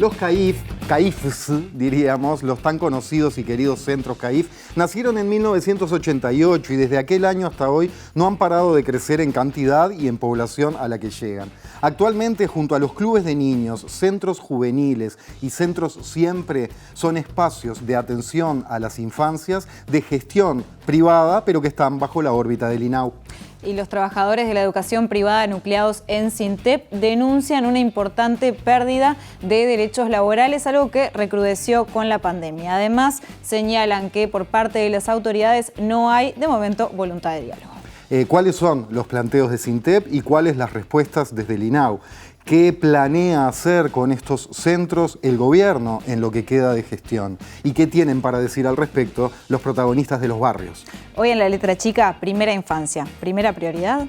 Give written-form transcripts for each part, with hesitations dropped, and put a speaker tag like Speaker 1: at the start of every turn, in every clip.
Speaker 1: Los CAIFs, diríamos, los tan conocidos y queridos centros CAIF, nacieron en 1988 y desde aquel año hasta hoy no han parado de crecer en cantidad y en población a la que llegan. Actualmente, junto a los clubes de niños, centros juveniles y centros siempre, son espacios de atención a las infancias de gestión privada, pero que están bajo la órbita del INAU.
Speaker 2: Y los trabajadores de la educación privada nucleados en SINTEP denuncian una importante pérdida de derechos laborales, algo que recrudeció con la pandemia. Además, señalan que por parte de las autoridades no hay, de momento, voluntad de diálogo.
Speaker 1: ¿Cuáles son los planteos de SINTEP y cuáles las respuestas desde el INAU? ¿Qué planea hacer con estos centros el gobierno en lo que queda de gestión? ¿Y qué tienen para decir al respecto los protagonistas de los barrios?
Speaker 2: Hoy en La Letra Chica, primera infancia, primera prioridad.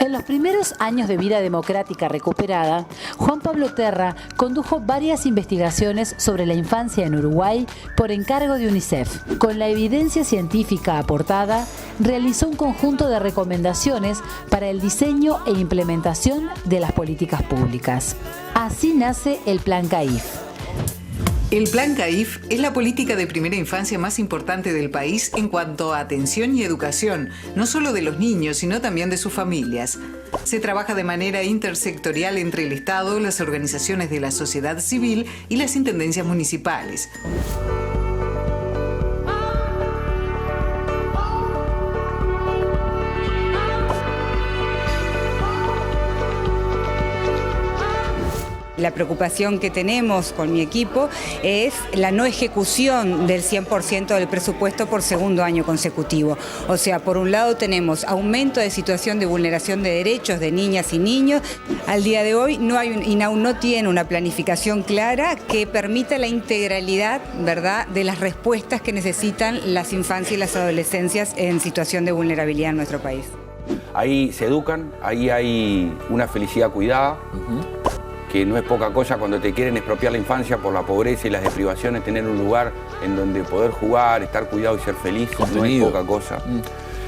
Speaker 3: En los primeros años de vida democrática recuperada, Juan Pablo Terra condujo varias investigaciones sobre la infancia en Uruguay por encargo de UNICEF. Con la evidencia científica aportada, realizó un conjunto de recomendaciones para el diseño e implementación de las políticas públicas. Así nace el Plan CAIF.
Speaker 4: El Plan CAIF es la política de primera infancia más importante del país en cuanto a atención y educación, no solo de los niños, sino también de sus familias. Se trabaja de manera intersectorial entre el Estado, las organizaciones de la sociedad civil y las intendencias municipales.
Speaker 5: La preocupación que tenemos con mi equipo es la no ejecución del 100% del presupuesto por segundo año consecutivo. O sea, por un lado tenemos aumento de situación de vulneración de derechos de niñas y niños. Al día de hoy INAU no tiene una planificación clara que permita la integralidad, ¿verdad?, de las respuestas que necesitan las infancias y las adolescencias en situación de vulnerabilidad en nuestro país.
Speaker 6: Ahí se educan, ahí hay una felicidad cuidada. Que no es poca cosa cuando te quieren expropiar la infancia por la pobreza y las deprivaciones, tener un lugar en donde poder jugar, estar cuidado y ser feliz, no es poca cosa.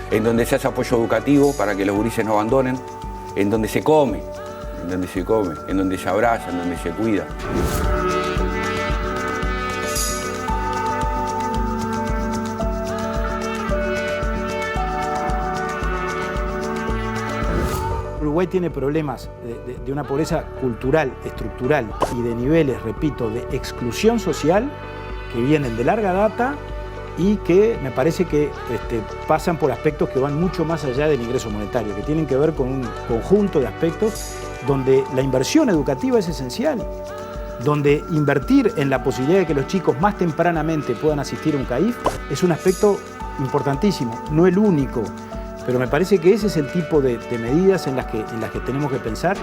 Speaker 6: En donde se hace apoyo educativo para que los gurises no abandonen, en donde se come, en donde se abraza, en donde se cuida.
Speaker 7: Uruguay tiene problemas de una pobreza cultural, estructural y de niveles, repito, de exclusión social que vienen de larga data y que me parece que pasan por aspectos que van mucho más allá del ingreso monetario, que tienen que ver con un conjunto de aspectos donde la inversión educativa es esencial, donde invertir en la posibilidad de que los chicos más tempranamente puedan asistir a un CAIF es un aspecto importantísimo, no el único. Pero me parece que ese es el tipo de medidas en las que tenemos que pensar.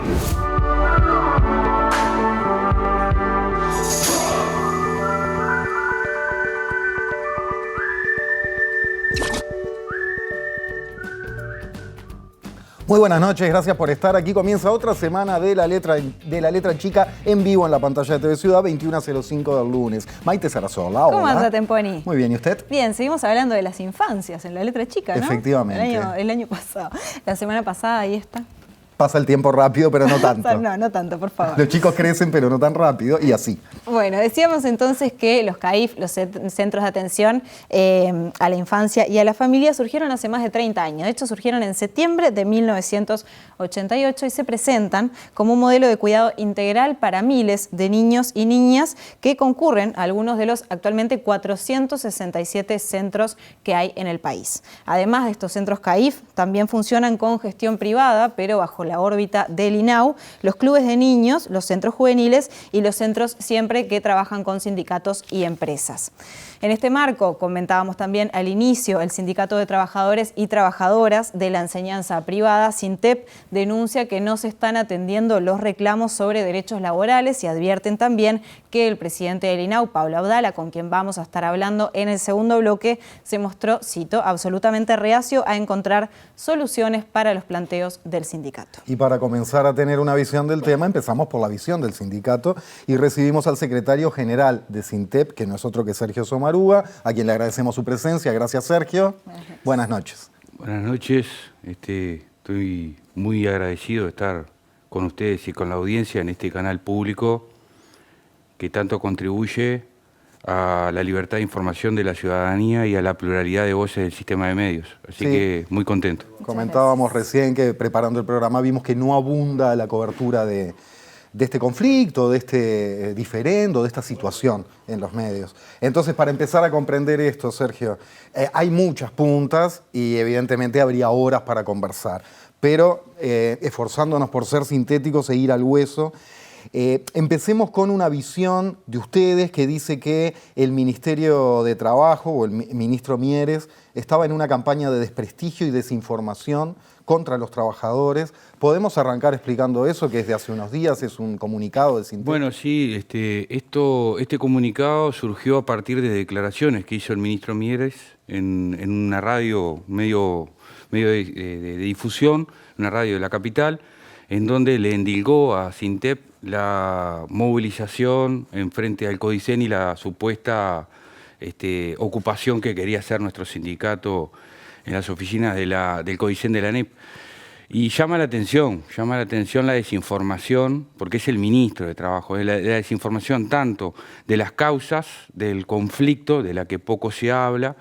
Speaker 1: Muy buenas noches, gracias por estar aquí. Comienza otra semana de la letra chica en vivo en la pantalla de TV Ciudad, 21:05 del lunes. Maite Sarasola, hola.
Speaker 2: ¿Cómo anda, Temponi?
Speaker 1: Muy bien, ¿y usted?
Speaker 2: Bien, seguimos hablando de las infancias en La Letra Chica, ¿no?
Speaker 1: Efectivamente.
Speaker 2: El año pasado. La semana pasada, ahí está.
Speaker 1: Pasa el tiempo rápido, pero no tanto.
Speaker 2: No tanto, por favor.
Speaker 1: Los chicos crecen, pero no tan rápido, y así.
Speaker 2: Bueno, decíamos entonces que los CAIF, los centros de atención a la infancia y a la familia, surgieron hace más de 30 años. De hecho, surgieron en septiembre de 1988 y se presentan como un modelo de cuidado integral para miles de niños y niñas que concurren a algunos de los actualmente 467 centros que hay en el país. Además de estos centros CAIF, también funcionan con gestión privada, pero bajo la órbita del INAU, los clubes de niños, los centros juveniles y los centros siempre que trabajan con sindicatos y empresas. En este marco, comentábamos también al inicio, el Sindicato de Trabajadores y Trabajadoras de la Enseñanza Privada, SINTEP, denuncia que no se están atendiendo los reclamos sobre derechos laborales y advierten también que el presidente del INAU, Pablo Abdala, con quien vamos a estar hablando en el segundo bloque, se mostró, cito, absolutamente reacio a encontrar soluciones para los planteos del sindicato.
Speaker 1: Y para comenzar a tener una visión del tema, empezamos por la visión del sindicato y recibimos al secretario general de SINTEP, que no es otro que Sergio Sommaruga, a quien le agradecemos su presencia. Gracias, Sergio. Buenas noches.
Speaker 6: Buenas noches. Estoy muy agradecido de estar con ustedes y con la audiencia en este canal público que tanto contribuye a la libertad de información de la ciudadanía y a la pluralidad de voces del sistema de medios. Así que muy contento.
Speaker 1: Comentábamos recién que preparando el programa vimos que no abunda la cobertura de este conflicto, de este diferendo, de esta situación en los medios. Entonces, para empezar a comprender esto, Sergio, hay muchas puntas y evidentemente habría horas para conversar, pero esforzándonos por ser sintéticos e ir al hueso, empecemos con una visión de ustedes que dice que el Ministerio de Trabajo o el ministro Mieres estaba en una campaña de desprestigio y desinformación contra los trabajadores. ¿Podemos arrancar explicando eso, que desde hace unos días es un comunicado de SINTEP?
Speaker 6: Bueno, sí, este comunicado surgió a partir de declaraciones que hizo el ministro Mieres en una radio, medio de difusión, una radio de la capital, en donde le endilgó a SINTEP la movilización en frente al CODICEN y la supuesta ocupación que quería hacer nuestro sindicato en las oficinas del CODICEN de la ANEP. Y llama la atención la desinformación, porque es el ministro de Trabajo, la desinformación tanto de las causas del conflicto, de la que poco se habla,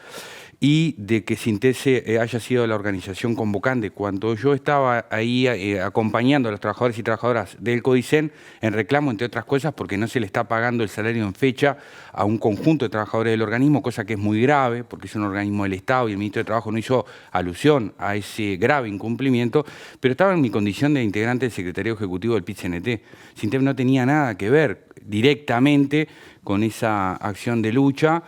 Speaker 6: y de que SINTEP haya sido la organización convocante. Cuando yo estaba ahí acompañando a los trabajadores y trabajadoras del CODICEN en reclamo, entre otras cosas, porque no se le está pagando el salario en fecha a un conjunto de trabajadores del organismo, cosa que es muy grave, porque es un organismo del Estado y el ministro de Trabajo no hizo alusión a ese grave incumplimiento, pero estaba en mi condición de integrante del Secretario Ejecutivo del PIT-CNT. SINTEP no tenía nada que ver directamente con esa acción de lucha.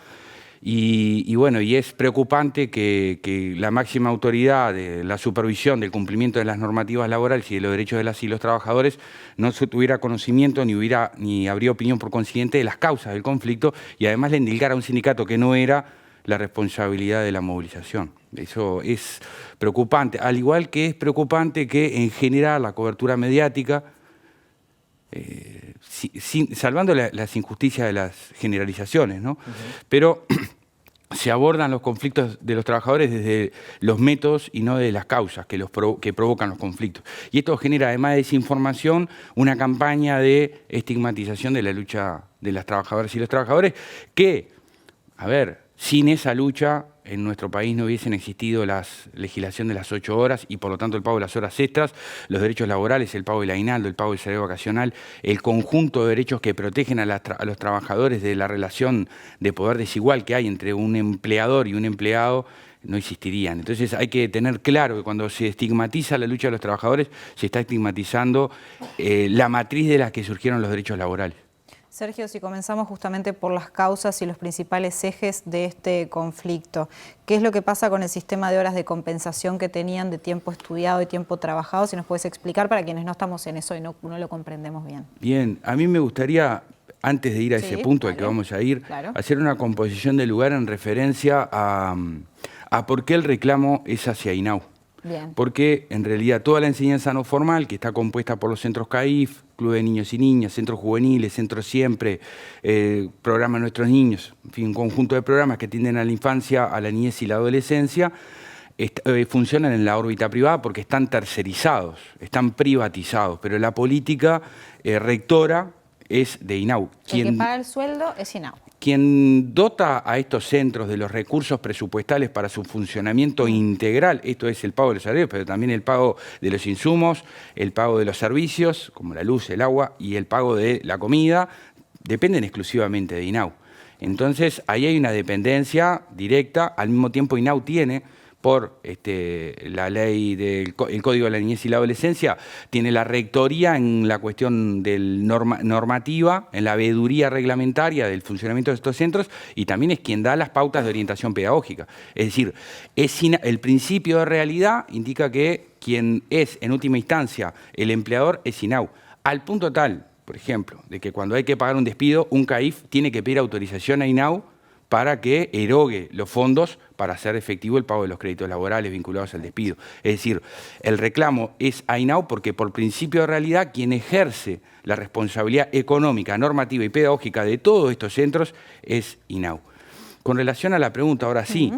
Speaker 6: Y bueno, y es preocupante que la máxima autoridad de la supervisión del cumplimiento de las normativas laborales y de los derechos de las y los trabajadores no tuviera conocimiento ni habría opinión por consiguiente de las causas del conflicto y además le endilgara a un sindicato que no era la responsabilidad de la movilización. Eso es preocupante, al igual que es preocupante que en general la cobertura mediática, salvando las injusticias de las generalizaciones, ¿no? Pero se abordan los conflictos de los trabajadores desde los métodos y no de las causas que provocan los conflictos. Y esto genera, además de desinformación, una campaña de estigmatización de la lucha de las trabajadoras y los trabajadores que, a ver, sin esa lucha en nuestro país no hubiesen existido la legislación de las 8 horas y por lo tanto el pago de las horas extras, los derechos laborales, el pago del aguinaldo, el pago del salario vacacional, el conjunto de derechos que protegen a los trabajadores de la relación de poder desigual que hay entre un empleador y un empleado, no existirían. Entonces hay que tener claro que cuando se estigmatiza la lucha de los trabajadores, se está estigmatizando la matriz de la que surgieron los derechos laborales.
Speaker 2: Sergio, si comenzamos justamente por las causas y los principales ejes de este conflicto, ¿qué es lo que pasa con el sistema de horas de compensación que tenían de tiempo estudiado y tiempo trabajado? Si nos puedes explicar para quienes no estamos en eso y no lo comprendemos bien.
Speaker 6: Bien, a mí me gustaría, antes de ir a ese punto al que vamos a ir, hacer una composición del lugar en referencia a por qué el reclamo es hacia INAU.
Speaker 2: Bien.
Speaker 6: Porque en realidad toda la enseñanza no formal, que está compuesta por los centros CAIF, Club de Niños y Niñas, centros juveniles, centros siempre, programa Nuestros Niños, en fin, un conjunto de programas que atienden a la infancia, a la niñez y la adolescencia, funcionan en la órbita privada porque están tercerizados, están privatizados, pero la política rectora es de INAU.
Speaker 2: El que paga el sueldo es INAU.
Speaker 6: Quien dota a estos centros de los recursos presupuestales para su funcionamiento integral, esto es el pago de los salarios, pero también el pago de los insumos, el pago de los servicios, como la luz, el agua, y el pago de la comida, dependen exclusivamente de INAU. Entonces, ahí hay una dependencia directa, al mismo tiempo INAU tiene, por la ley del Código de la Niñez y la Adolescencia, tiene la rectoría en la cuestión del normativa, en la veeduría reglamentaria del funcionamiento de estos centros, y también es quien da las pautas de orientación pedagógica. Es decir, el principio de realidad indica que quien es, en última instancia, el empleador es INAU, al punto tal, por ejemplo, de que cuando hay que pagar un despido, un CAIF tiene que pedir autorización a INAU para que erogue los fondos para hacer efectivo el pago de los créditos laborales vinculados al despido. Es decir, el reclamo es a INAU porque por principio de realidad quien ejerce la responsabilidad económica, normativa y pedagógica de todos estos centros es INAU. Con relación a la pregunta, ahora sí,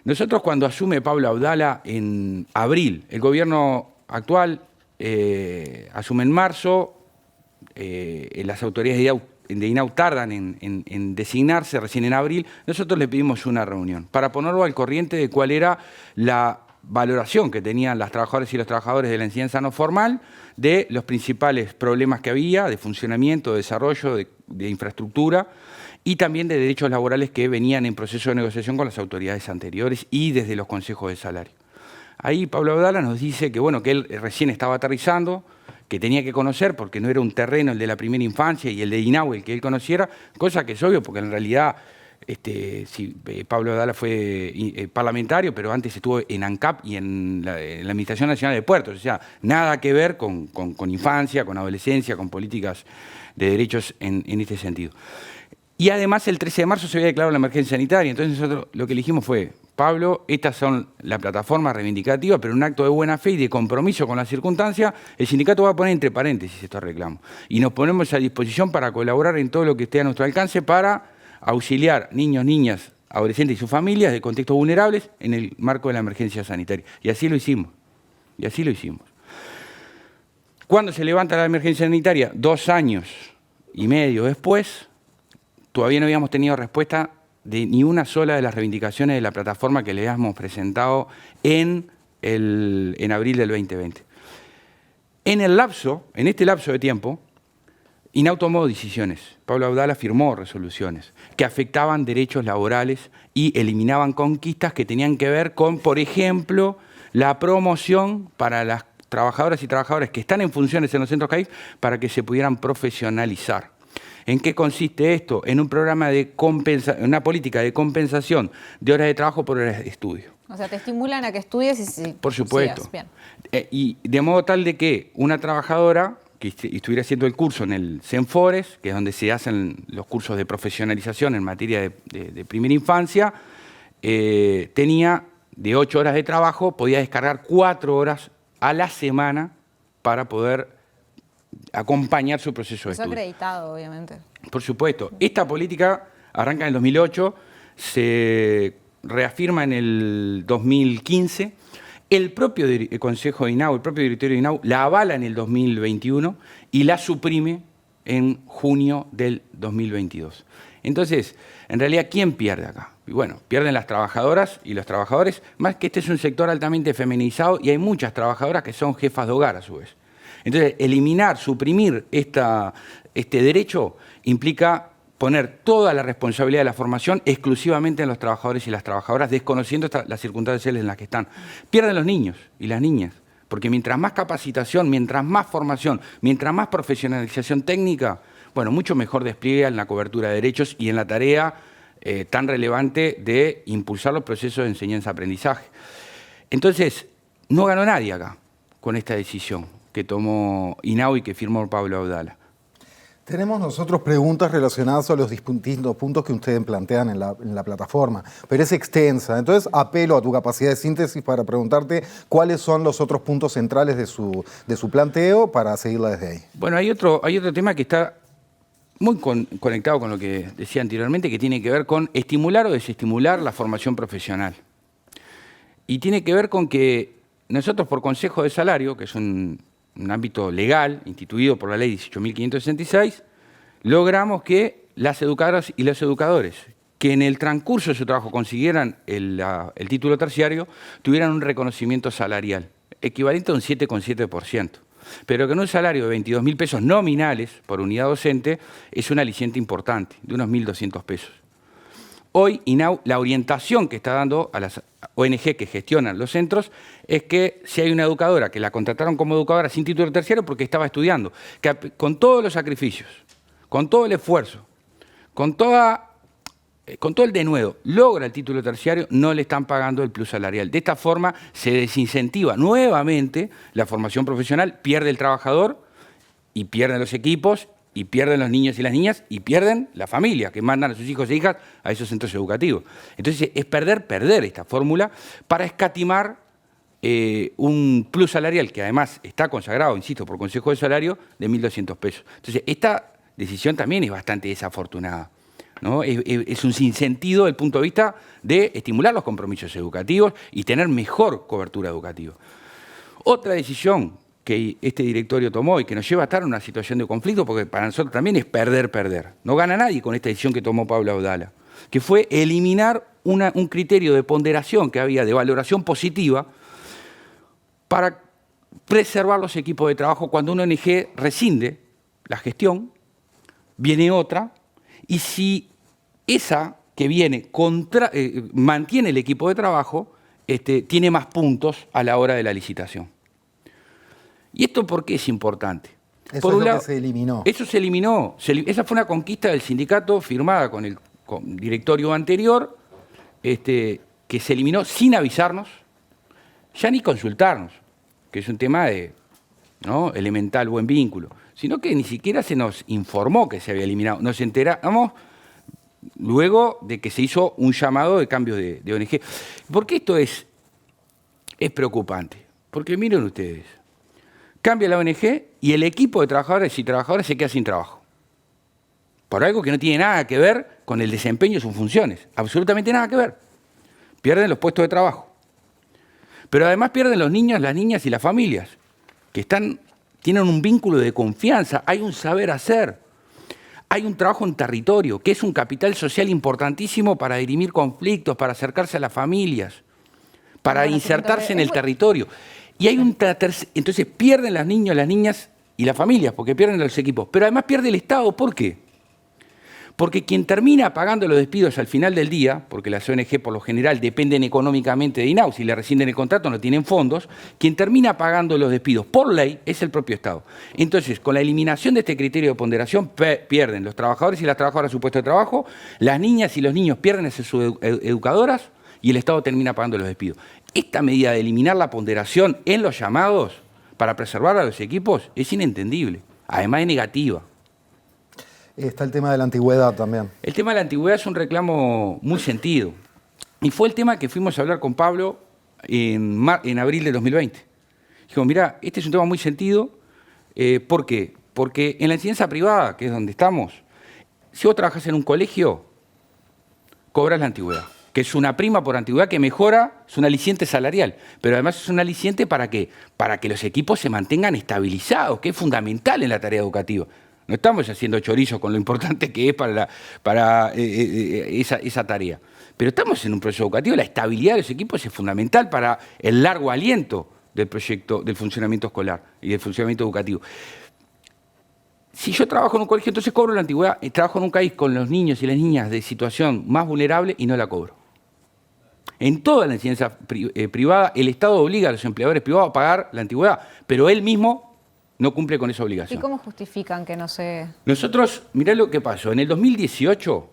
Speaker 6: nosotros cuando asume Pablo Abdala en abril, el gobierno actual asume en marzo, las autoridades de INAU tardan en designarse recién en abril, nosotros le pedimos una reunión para ponerlo al corriente de cuál era la valoración que tenían las trabajadoras y los trabajadores de la enseñanza no formal de los principales problemas que había de funcionamiento, de desarrollo, de infraestructura y también de derechos laborales que venían en proceso de negociación con las autoridades anteriores y desde los consejos de salario. Ahí Pablo Abdala nos dice que, bueno, que él recién estaba aterrizando, que tenía que conocer porque no era un terreno el de la primera infancia y el de INAU el que él conociera, cosa que es obvio porque en realidad Pablo Abdala fue parlamentario, pero antes estuvo en ANCAP y en la Administración Nacional de Puertos, o sea, nada que ver con infancia, con adolescencia, con políticas de derechos en este sentido. Y además el 13 de marzo se había declarado la emergencia sanitaria, entonces nosotros lo que elegimos fue, Pablo, estas son la plataforma reivindicativa, pero en un acto de buena fe y de compromiso con la circunstancia, el sindicato va a poner entre paréntesis estos reclamos. Y nos ponemos a disposición para colaborar en todo lo que esté a nuestro alcance para auxiliar niños, niñas, adolescentes y sus familias de contextos vulnerables en el marco de la emergencia sanitaria. Y así lo hicimos. Y así lo hicimos. ¿Cuándo se levanta la emergencia sanitaria? 2 años y medio después, todavía no habíamos tenido respuesta de ni una sola de las reivindicaciones de la plataforma que le habíamos presentado en abril del 2020. En este lapso de tiempo, INAU tomó decisiones. Pablo Abdala firmó resoluciones que afectaban derechos laborales y eliminaban conquistas que tenían que ver con, por ejemplo, la promoción para las trabajadoras y trabajadores que están en funciones en los centros CAIF para que se pudieran profesionalizar. ¿En qué consiste esto? En un programa de una política de compensación de horas de trabajo por horas de estudio.
Speaker 2: O sea, te estimulan a que estudies y
Speaker 6: por supuesto.
Speaker 2: Sigas.
Speaker 6: Bien. Y de modo tal de que una trabajadora que estuviera haciendo el curso en el CENFORES, que es donde se hacen los cursos de profesionalización en materia de primera infancia, tenía de 8 horas de trabajo, podía descargar 4 horas a la semana para poder acompañar su proceso de estudio.
Speaker 2: Eso acreditado, obviamente.
Speaker 6: Por supuesto. Esta política arranca en el 2008, se reafirma en el 2015. El propio Consejo de INAU, el propio directorio de INAU, la avala en el 2021 y la suprime en junio del 2022. Entonces, en realidad, ¿quién pierde acá? Y bueno, pierden las trabajadoras y los trabajadores, más que este es un sector altamente feminizado y hay muchas trabajadoras que son jefas de hogar a su vez. Entonces, eliminar, suprimir este derecho implica poner toda la responsabilidad de la formación exclusivamente en los trabajadores y las trabajadoras, desconociendo las circunstancias en las que están. Pierden los niños y las niñas, porque mientras más capacitación, mientras más formación, mientras más profesionalización técnica, bueno, mucho mejor despliegue en la cobertura de derechos y en la tarea tan relevante de impulsar los procesos de enseñanza-aprendizaje. Entonces, no ganó nadie acá con esta decisión que tomó INAU y que firmó Pablo Abdala.
Speaker 1: Tenemos nosotros preguntas relacionadas a los distintos puntos que ustedes plantean en la plataforma, pero es extensa. Entonces apelo a tu capacidad de síntesis para preguntarte cuáles son los otros puntos centrales de su planteo para seguirla desde ahí.
Speaker 6: Bueno, hay otro tema que está muy conectado con lo que decía anteriormente, que tiene que ver con estimular o desestimular la formación profesional. Y tiene que ver con que nosotros por Consejo de Salario, que es un ámbito legal instituido por la ley 18.566, logramos que las educadoras y los educadores que en el transcurso de su trabajo consiguieran el título terciario tuvieran un reconocimiento salarial equivalente a un 7,7%, pero que en un salario de 22.000 pesos nominales por unidad docente es un aliciente importante, de unos 1.200 pesos. Hoy INAU, la orientación que está dando a las ONG que gestionan los centros es que si hay una educadora que la contrataron como educadora sin título terciario porque estaba estudiando, que con todos los sacrificios, con todo el esfuerzo, con todo el denuedo, logra el título terciario, no le están pagando el plus salarial. De esta forma se desincentiva nuevamente la formación profesional, pierde el trabajador y pierden los equipos, y pierden los niños y las niñas, y pierden la familia, que mandan a sus hijos e hijas a esos centros educativos. Entonces, es perder esta fórmula para escatimar un plus salarial, que además está consagrado, insisto, por Consejo de Salario, de 1.200 pesos. Entonces, esta decisión también es bastante desafortunada, ¿no? Es un sinsentido desde el punto de vista de estimular los compromisos educativos y tener mejor cobertura educativa. Otra decisión que este directorio tomó y que nos lleva a estar en una situación de conflicto, porque para nosotros también es perder. No gana nadie con esta decisión que tomó Pablo Audala, que fue eliminar un criterio de ponderación que había de valoración positiva para preservar los equipos de trabajo. Cuando una ONG rescinde la gestión, viene otra, y si esa que viene mantiene el equipo de trabajo, tiene más puntos a la hora de la licitación. ¿Y esto por qué es importante?
Speaker 1: Eso
Speaker 6: Por
Speaker 1: es
Speaker 6: un
Speaker 1: lo
Speaker 6: lado,
Speaker 1: que se eliminó.
Speaker 6: Eso se eliminó. Esa fue una conquista del sindicato firmada con el directorio anterior, que se eliminó sin avisarnos, ya ni consultarnos, que es un tema de elemental buen vínculo, sino que ni siquiera se nos informó que se había eliminado. Nos enteramos luego de que se hizo un llamado de cambio de ONG. ¿Por qué esto es preocupante? Porque miren ustedes, cambia la ONG y el equipo de trabajadores y trabajadoras se queda sin trabajo. Por algo que no tiene nada que ver con el desempeño de sus funciones. Absolutamente nada que ver. Pierden los puestos de trabajo. Pero además pierden los niños, las niñas y las familias, que tienen un vínculo de confianza, hay un saber hacer, hay un trabajo en territorio, que es un capital social importantísimo para dirimir conflictos, para acercarse a las familias, para insertarse en el territorio. Y hay entonces pierden los niños, las niñas y las familias, porque pierden los equipos. Pero además pierde el Estado. ¿Por qué? Porque quien termina pagando los despidos al final del día, porque las ONG por lo general dependen económicamente de INAU, si le rescinden el contrato no tienen fondos, quien termina pagando los despidos por ley es el propio Estado. Entonces, con la eliminación de este criterio de ponderación, pierden los trabajadores y las trabajadoras su puesto de trabajo, las niñas y los niños pierden a sus educadoras y el Estado termina pagando los despidos. Esta medida de eliminar la ponderación en los llamados para preservar a los equipos es inentendible, además es negativa.
Speaker 1: Está el tema de la antigüedad también.
Speaker 6: El tema de la antigüedad es un reclamo muy sentido. Y fue el tema que fuimos a hablar con Pablo en abril de 2020. Dijo, mirá, este es un tema muy sentido. ¿Por qué? Porque en la enseñanza privada, que es donde estamos, si vos trabajás en un colegio, cobras la antigüedad, que es una prima por antigüedad que mejora, es un aliciente salarial, pero además es un aliciente ¿para qué? Para que los equipos se mantengan estabilizados, que es fundamental en la tarea educativa. No estamos haciendo chorizo con lo importante que es para esa tarea. Pero estamos en un proceso educativo, la estabilidad de los equipos es fundamental para el largo aliento del proyecto, del funcionamiento escolar y del funcionamiento educativo. Si yo trabajo en un colegio, entonces cobro la antigüedad, trabajo en un país con los niños y las niñas de situación más vulnerable y no la cobro. En toda la enseñanza privada, el Estado obliga a los empleadores privados a pagar la antigüedad, pero él mismo no cumple con esa obligación.
Speaker 2: ¿Y cómo justifican que no se...?
Speaker 6: Nosotros, mirá lo que pasó, en el 2018,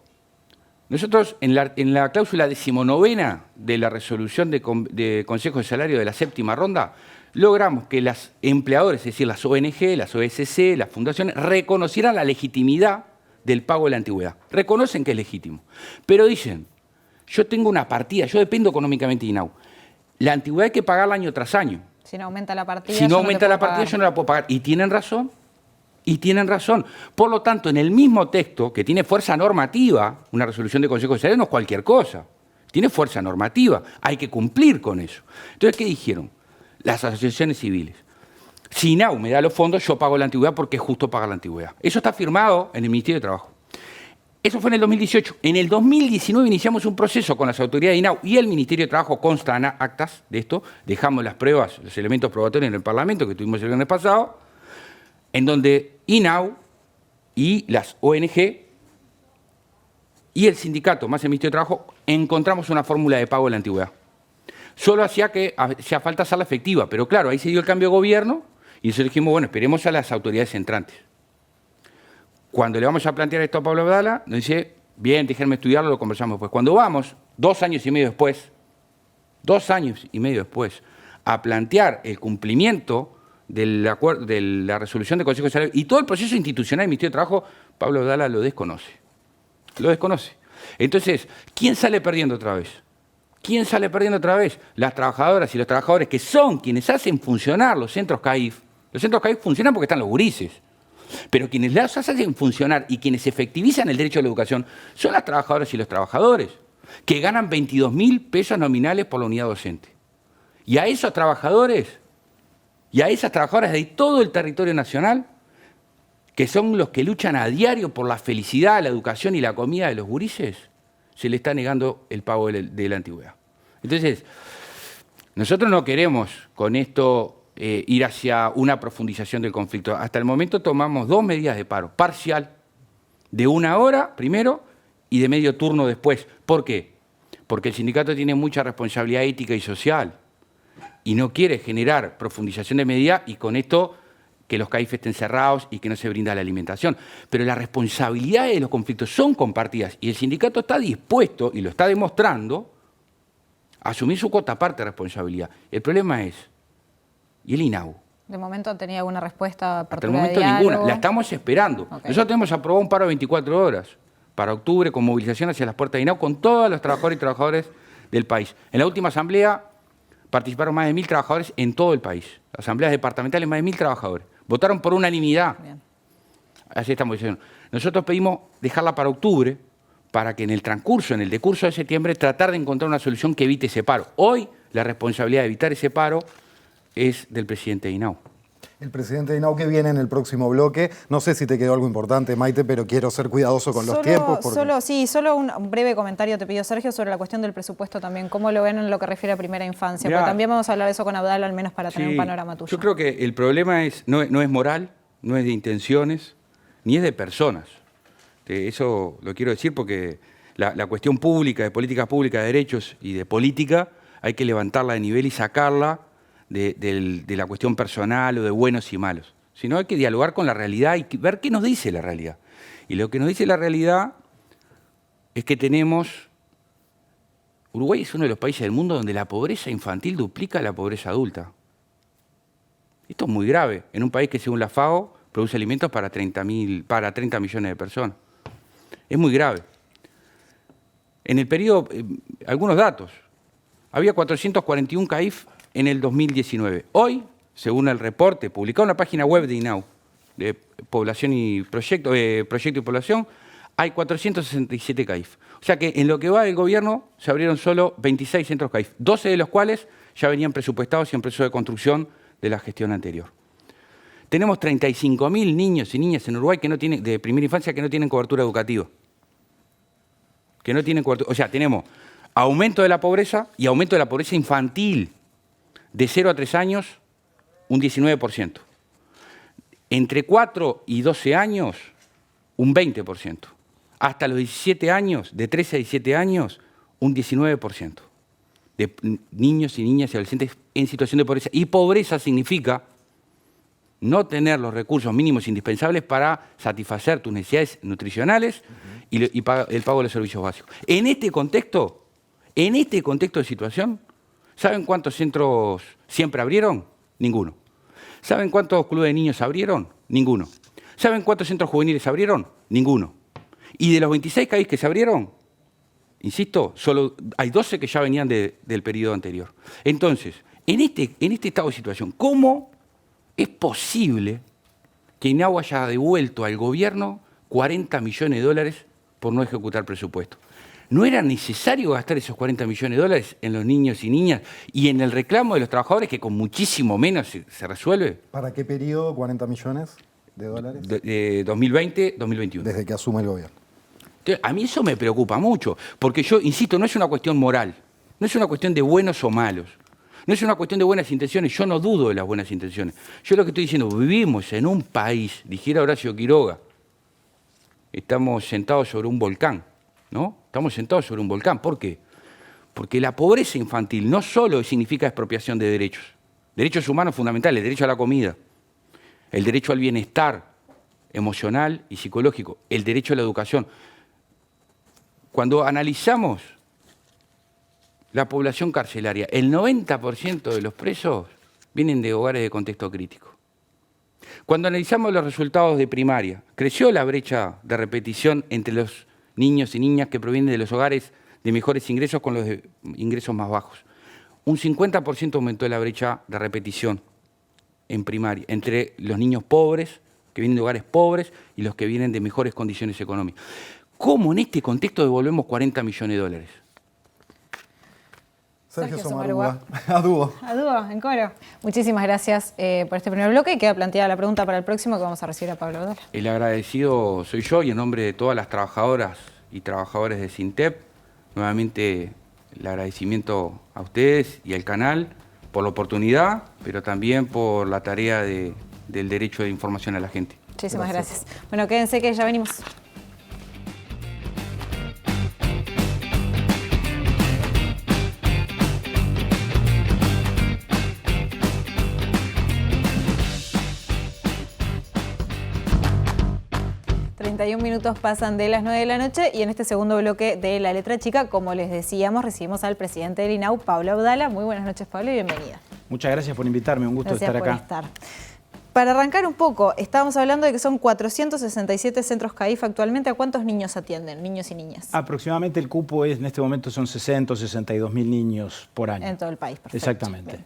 Speaker 6: nosotros en la cláusula 19ª de la resolución de Consejo de Salario de la 7ª ronda, logramos que los empleadores, es decir, las ONG, las OSC, las fundaciones, reconocieran la legitimidad del pago de la antigüedad. Reconocen que es legítimo. Pero dicen, yo tengo una partida, yo dependo económicamente de INAU. La antigüedad hay que pagarla año tras año.
Speaker 2: Si no aumenta la partida,
Speaker 6: si no aumenta la partida, yo no la puedo pagar. Y tienen razón. Y tienen razón. Por lo tanto, en el mismo texto, que tiene fuerza normativa, una resolución de Consejo de Salario no es cualquier cosa. Tiene fuerza normativa. Hay que cumplir con eso. Entonces, ¿qué dijeron? Las asociaciones civiles. Si INAU me da los fondos, yo pago la antigüedad porque es justo pagar la antigüedad. Eso está firmado en el Ministerio de Trabajo. Eso fue en el 2018. En el 2019 iniciamos un proceso con las autoridades de INAU y el Ministerio de Trabajo, constan actas de esto, dejamos las pruebas, los elementos probatorios en el Parlamento que tuvimos el viernes pasado, en donde INAU y las ONG y el sindicato, más el Ministerio de Trabajo, encontramos una fórmula de pago de la antigüedad. Solo hacía falta hacerla efectiva, pero claro, ahí se dio el cambio de gobierno y nosotros dijimos, bueno, esperemos a las autoridades entrantes. Cuando le vamos a plantear esto a Pablo Abdala, nos dice, bien, déjenme estudiarlo, lo conversamos después. Cuando vamos, 2 años y medio después, a plantear el cumplimiento de la resolución del Consejo de Salarios y todo el proceso institucional del Ministerio de Trabajo, Pablo Abdala lo desconoce. Lo desconoce. Entonces, ¿quién sale perdiendo otra vez? ¿Quién sale perdiendo otra vez? Las trabajadoras y los trabajadores que son quienes hacen funcionar los centros CAIF. Los centros CAIF funcionan porque están los gurises. Pero quienes las hacen funcionar y quienes efectivizan el derecho a la educación son las trabajadoras y los trabajadores, que ganan 22.000 pesos nominales por la unidad docente. Y a esos trabajadores y a esas trabajadoras de todo el territorio nacional, que son los que luchan a diario por la felicidad, la educación y la comida de los gurises, se le está negando el pago de la antigüedad. Entonces, nosotros no queremos con esto ir hacia una profundización del conflicto. Hasta el momento tomamos 2 medidas de paro, parcial, de 1 hora primero y de medio turno después. ¿Por qué? Porque el sindicato tiene mucha responsabilidad ética y social y no quiere generar profundización de medida y con esto que los CAIF estén cerrados y que no se brinda la alimentación. Pero las responsabilidades de los conflictos son compartidas y el sindicato está dispuesto, y lo está demostrando, a asumir su cuota parte de responsabilidad. El problema es, ¿y el INAU?
Speaker 2: ¿De momento han tenido alguna respuesta?
Speaker 6: Hasta el momento ninguna, la estamos esperando. Okay. Nosotros tenemos aprobado un paro de 24 horas para octubre con movilización hacia las puertas de INAU con todos los trabajadores y trabajadoras del país. En la última asamblea participaron más de 1.000 trabajadores en todo el país. Asambleas departamentales, más de 1.000 trabajadores. Votaron por unanimidad. Bien. Así estamos diciendo. Nosotros pedimos dejarla para octubre para que en el decurso de septiembre, tratar de encontrar una solución que evite ese paro. Hoy la responsabilidad de evitar ese paro es del presidente de INAU.
Speaker 1: El presidente de INAU que viene en el próximo bloque. No sé si te quedó algo importante, Maite, pero quiero ser cuidadoso con los tiempos. Porque...
Speaker 2: Solo un breve comentario te pidió Sergio sobre la cuestión del presupuesto también. ¿Cómo lo ven en lo que refiere a primera infancia? Porque también vamos a hablar de eso con Abdala, al menos para tener un panorama tuyo.
Speaker 6: Yo creo que el problema no es moral, no es de intenciones, ni es de personas. Eso lo quiero decir porque la cuestión pública, de políticas públicas, de derechos y de política, hay que levantarla de nivel y sacarla de la cuestión personal o de buenos y malos, sino hay que dialogar con la realidad y ver qué nos dice la realidad. Y lo que nos dice la realidad es que Uruguay es uno de los países del mundo donde la pobreza infantil duplica la pobreza adulta. Esto es muy grave, en un país que según la FAO produce alimentos para 30 millones de personas. Es muy grave. En el periodo, algunos datos, había 441 CAIF en el 2019. Hoy, según el reporte publicado en la página web de INAU, de Población y Proyecto y Población, hay 467 CAIF. O sea que en lo que va del gobierno se abrieron solo 26 centros CAIF, 12 de los cuales ya venían presupuestados y en proceso de construcción de la gestión anterior. Tenemos 35.000 niños y niñas en Uruguay de primera infancia que no tienen cobertura educativa. O sea, tenemos aumento de la pobreza y aumento de la pobreza infantil. De 0 a 3 años, un 19%. Entre 4 y 12 años, un 20%. Hasta los 17 años, de 13 a 17 años, un 19%. De niños y niñas y adolescentes en situación de pobreza. Y pobreza significa no tener los recursos mínimos indispensables para satisfacer tus necesidades nutricionales y el pago de los servicios básicos. En este contexto de situación, ¿saben cuántos centros siempre abrieron? Ninguno. ¿Saben cuántos clubes de niños abrieron? Ninguno. ¿Saben cuántos centros juveniles abrieron? Ninguno. Y de los 26 CAIF que se abrieron, insisto, solo hay 12 que ya venían del periodo anterior. Entonces, en este estado de situación, ¿cómo es posible que INAU haya devuelto al gobierno 40 millones de dólares por no ejecutar presupuesto? ¿No era necesario gastar esos 40 millones de dólares en los niños y niñas y en el reclamo de los trabajadores que con muchísimo menos se resuelve?
Speaker 1: ¿Para qué periodo 40 millones de dólares?
Speaker 6: De 2020-2021.
Speaker 1: Desde que asume el gobierno.
Speaker 6: Entonces, a mí eso me preocupa mucho, porque yo, insisto, no es una cuestión moral, no es una cuestión de buenos o malos, no es una cuestión de buenas intenciones, yo no dudo de las buenas intenciones. Yo lo que estoy diciendo, vivimos en un país, dijera Horacio Quiroga, estamos sentados sobre un volcán. ¿no? Estamos sentados sobre un volcán. ¿Por qué? Porque la pobreza infantil no solo significa expropiación de derechos humanos fundamentales, el derecho a la comida, el derecho al bienestar emocional y psicológico, el derecho a la educación. Cuando analizamos la población carcelaria, el 90% de los presos vienen de hogares de contexto crítico. Cuando analizamos los resultados de primaria, creció la brecha de repetición entre los niños y niñas que provienen de los hogares de mejores ingresos con los de ingresos más bajos. Un 50% aumentó la brecha de repetición en primaria entre los niños pobres, que vienen de hogares pobres, y los que vienen de mejores condiciones económicas. ¿Cómo en este contexto devolvemos 40 millones de dólares?
Speaker 1: Sergio Sommaruga. A dúo.
Speaker 2: A dúo, en coro. Muchísimas gracias por este primer bloque y queda planteada la pregunta para el próximo que vamos a recibir a Pablo Abdala.
Speaker 6: El agradecido soy yo y en nombre de todas las trabajadoras y trabajadores de SINTEP, nuevamente el agradecimiento a ustedes y al canal por la oportunidad, pero también por la tarea del derecho de información a la gente.
Speaker 2: Muchísimas gracias. Bueno, quédense que ya venimos. Minutos pasan de las 9 de la noche y en este segundo bloque de La Letra Chica, como les decíamos, recibimos al presidente del INAU, Pablo Abdala. Muy buenas noches, Pablo, y bienvenida.
Speaker 7: Muchas gracias por invitarme, un gusto estar acá.
Speaker 2: Para arrancar un poco, estábamos hablando de que son 467 centros CAIF actualmente. ¿A cuántos niños atienden, niños y niñas?
Speaker 7: Aproximadamente el cupo en este momento son 60 o 62 mil niños por año.
Speaker 2: En todo el país, perfecto.
Speaker 7: Exactamente.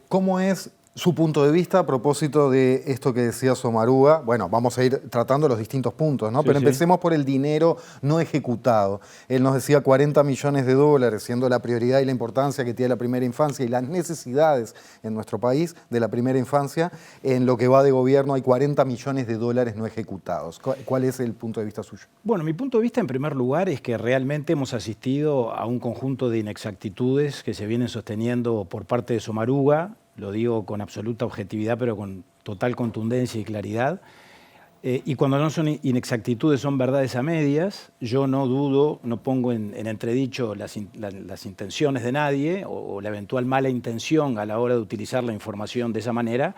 Speaker 1: ¿Cómo es su punto de vista a propósito de esto que decía Sommaruga? Bueno, vamos a ir tratando los distintos puntos, ¿no?
Speaker 7: Sí,
Speaker 1: pero
Speaker 7: sí.
Speaker 1: empecemos por el dinero no ejecutado. Él nos decía 40 millones de dólares, siendo la prioridad y la importancia que tiene la primera infancia y las necesidades en nuestro país de la primera infancia. En lo que va de gobierno hay 40 millones de dólares no ejecutados. ¿Cuál es el punto de vista suyo?
Speaker 7: Bueno, mi punto de vista en primer lugar es que realmente hemos asistido a un conjunto de inexactitudes que se vienen sosteniendo por parte de Sommaruga. Lo digo con absoluta objetividad, pero con total contundencia y claridad. Y cuando no son inexactitudes, son verdades a medias. Yo no dudo, no pongo en entredicho las intenciones de nadie o la eventual mala intención a la hora de utilizar la información de esa manera,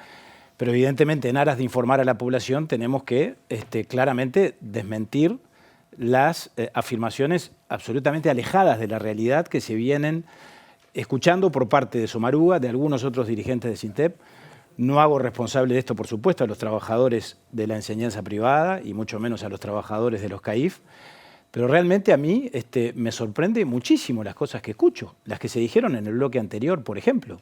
Speaker 7: pero evidentemente en aras de informar a la población tenemos que claramente desmentir las afirmaciones absolutamente alejadas de la realidad que se vienen escuchando por parte de Sommaruga, de algunos otros dirigentes de SINTEP. No hago responsable de esto, por supuesto, a los trabajadores de la enseñanza privada y mucho menos a los trabajadores de los CAIF, pero realmente a mí me sorprende muchísimo las cosas que escucho, las que se dijeron en el bloque anterior, por ejemplo.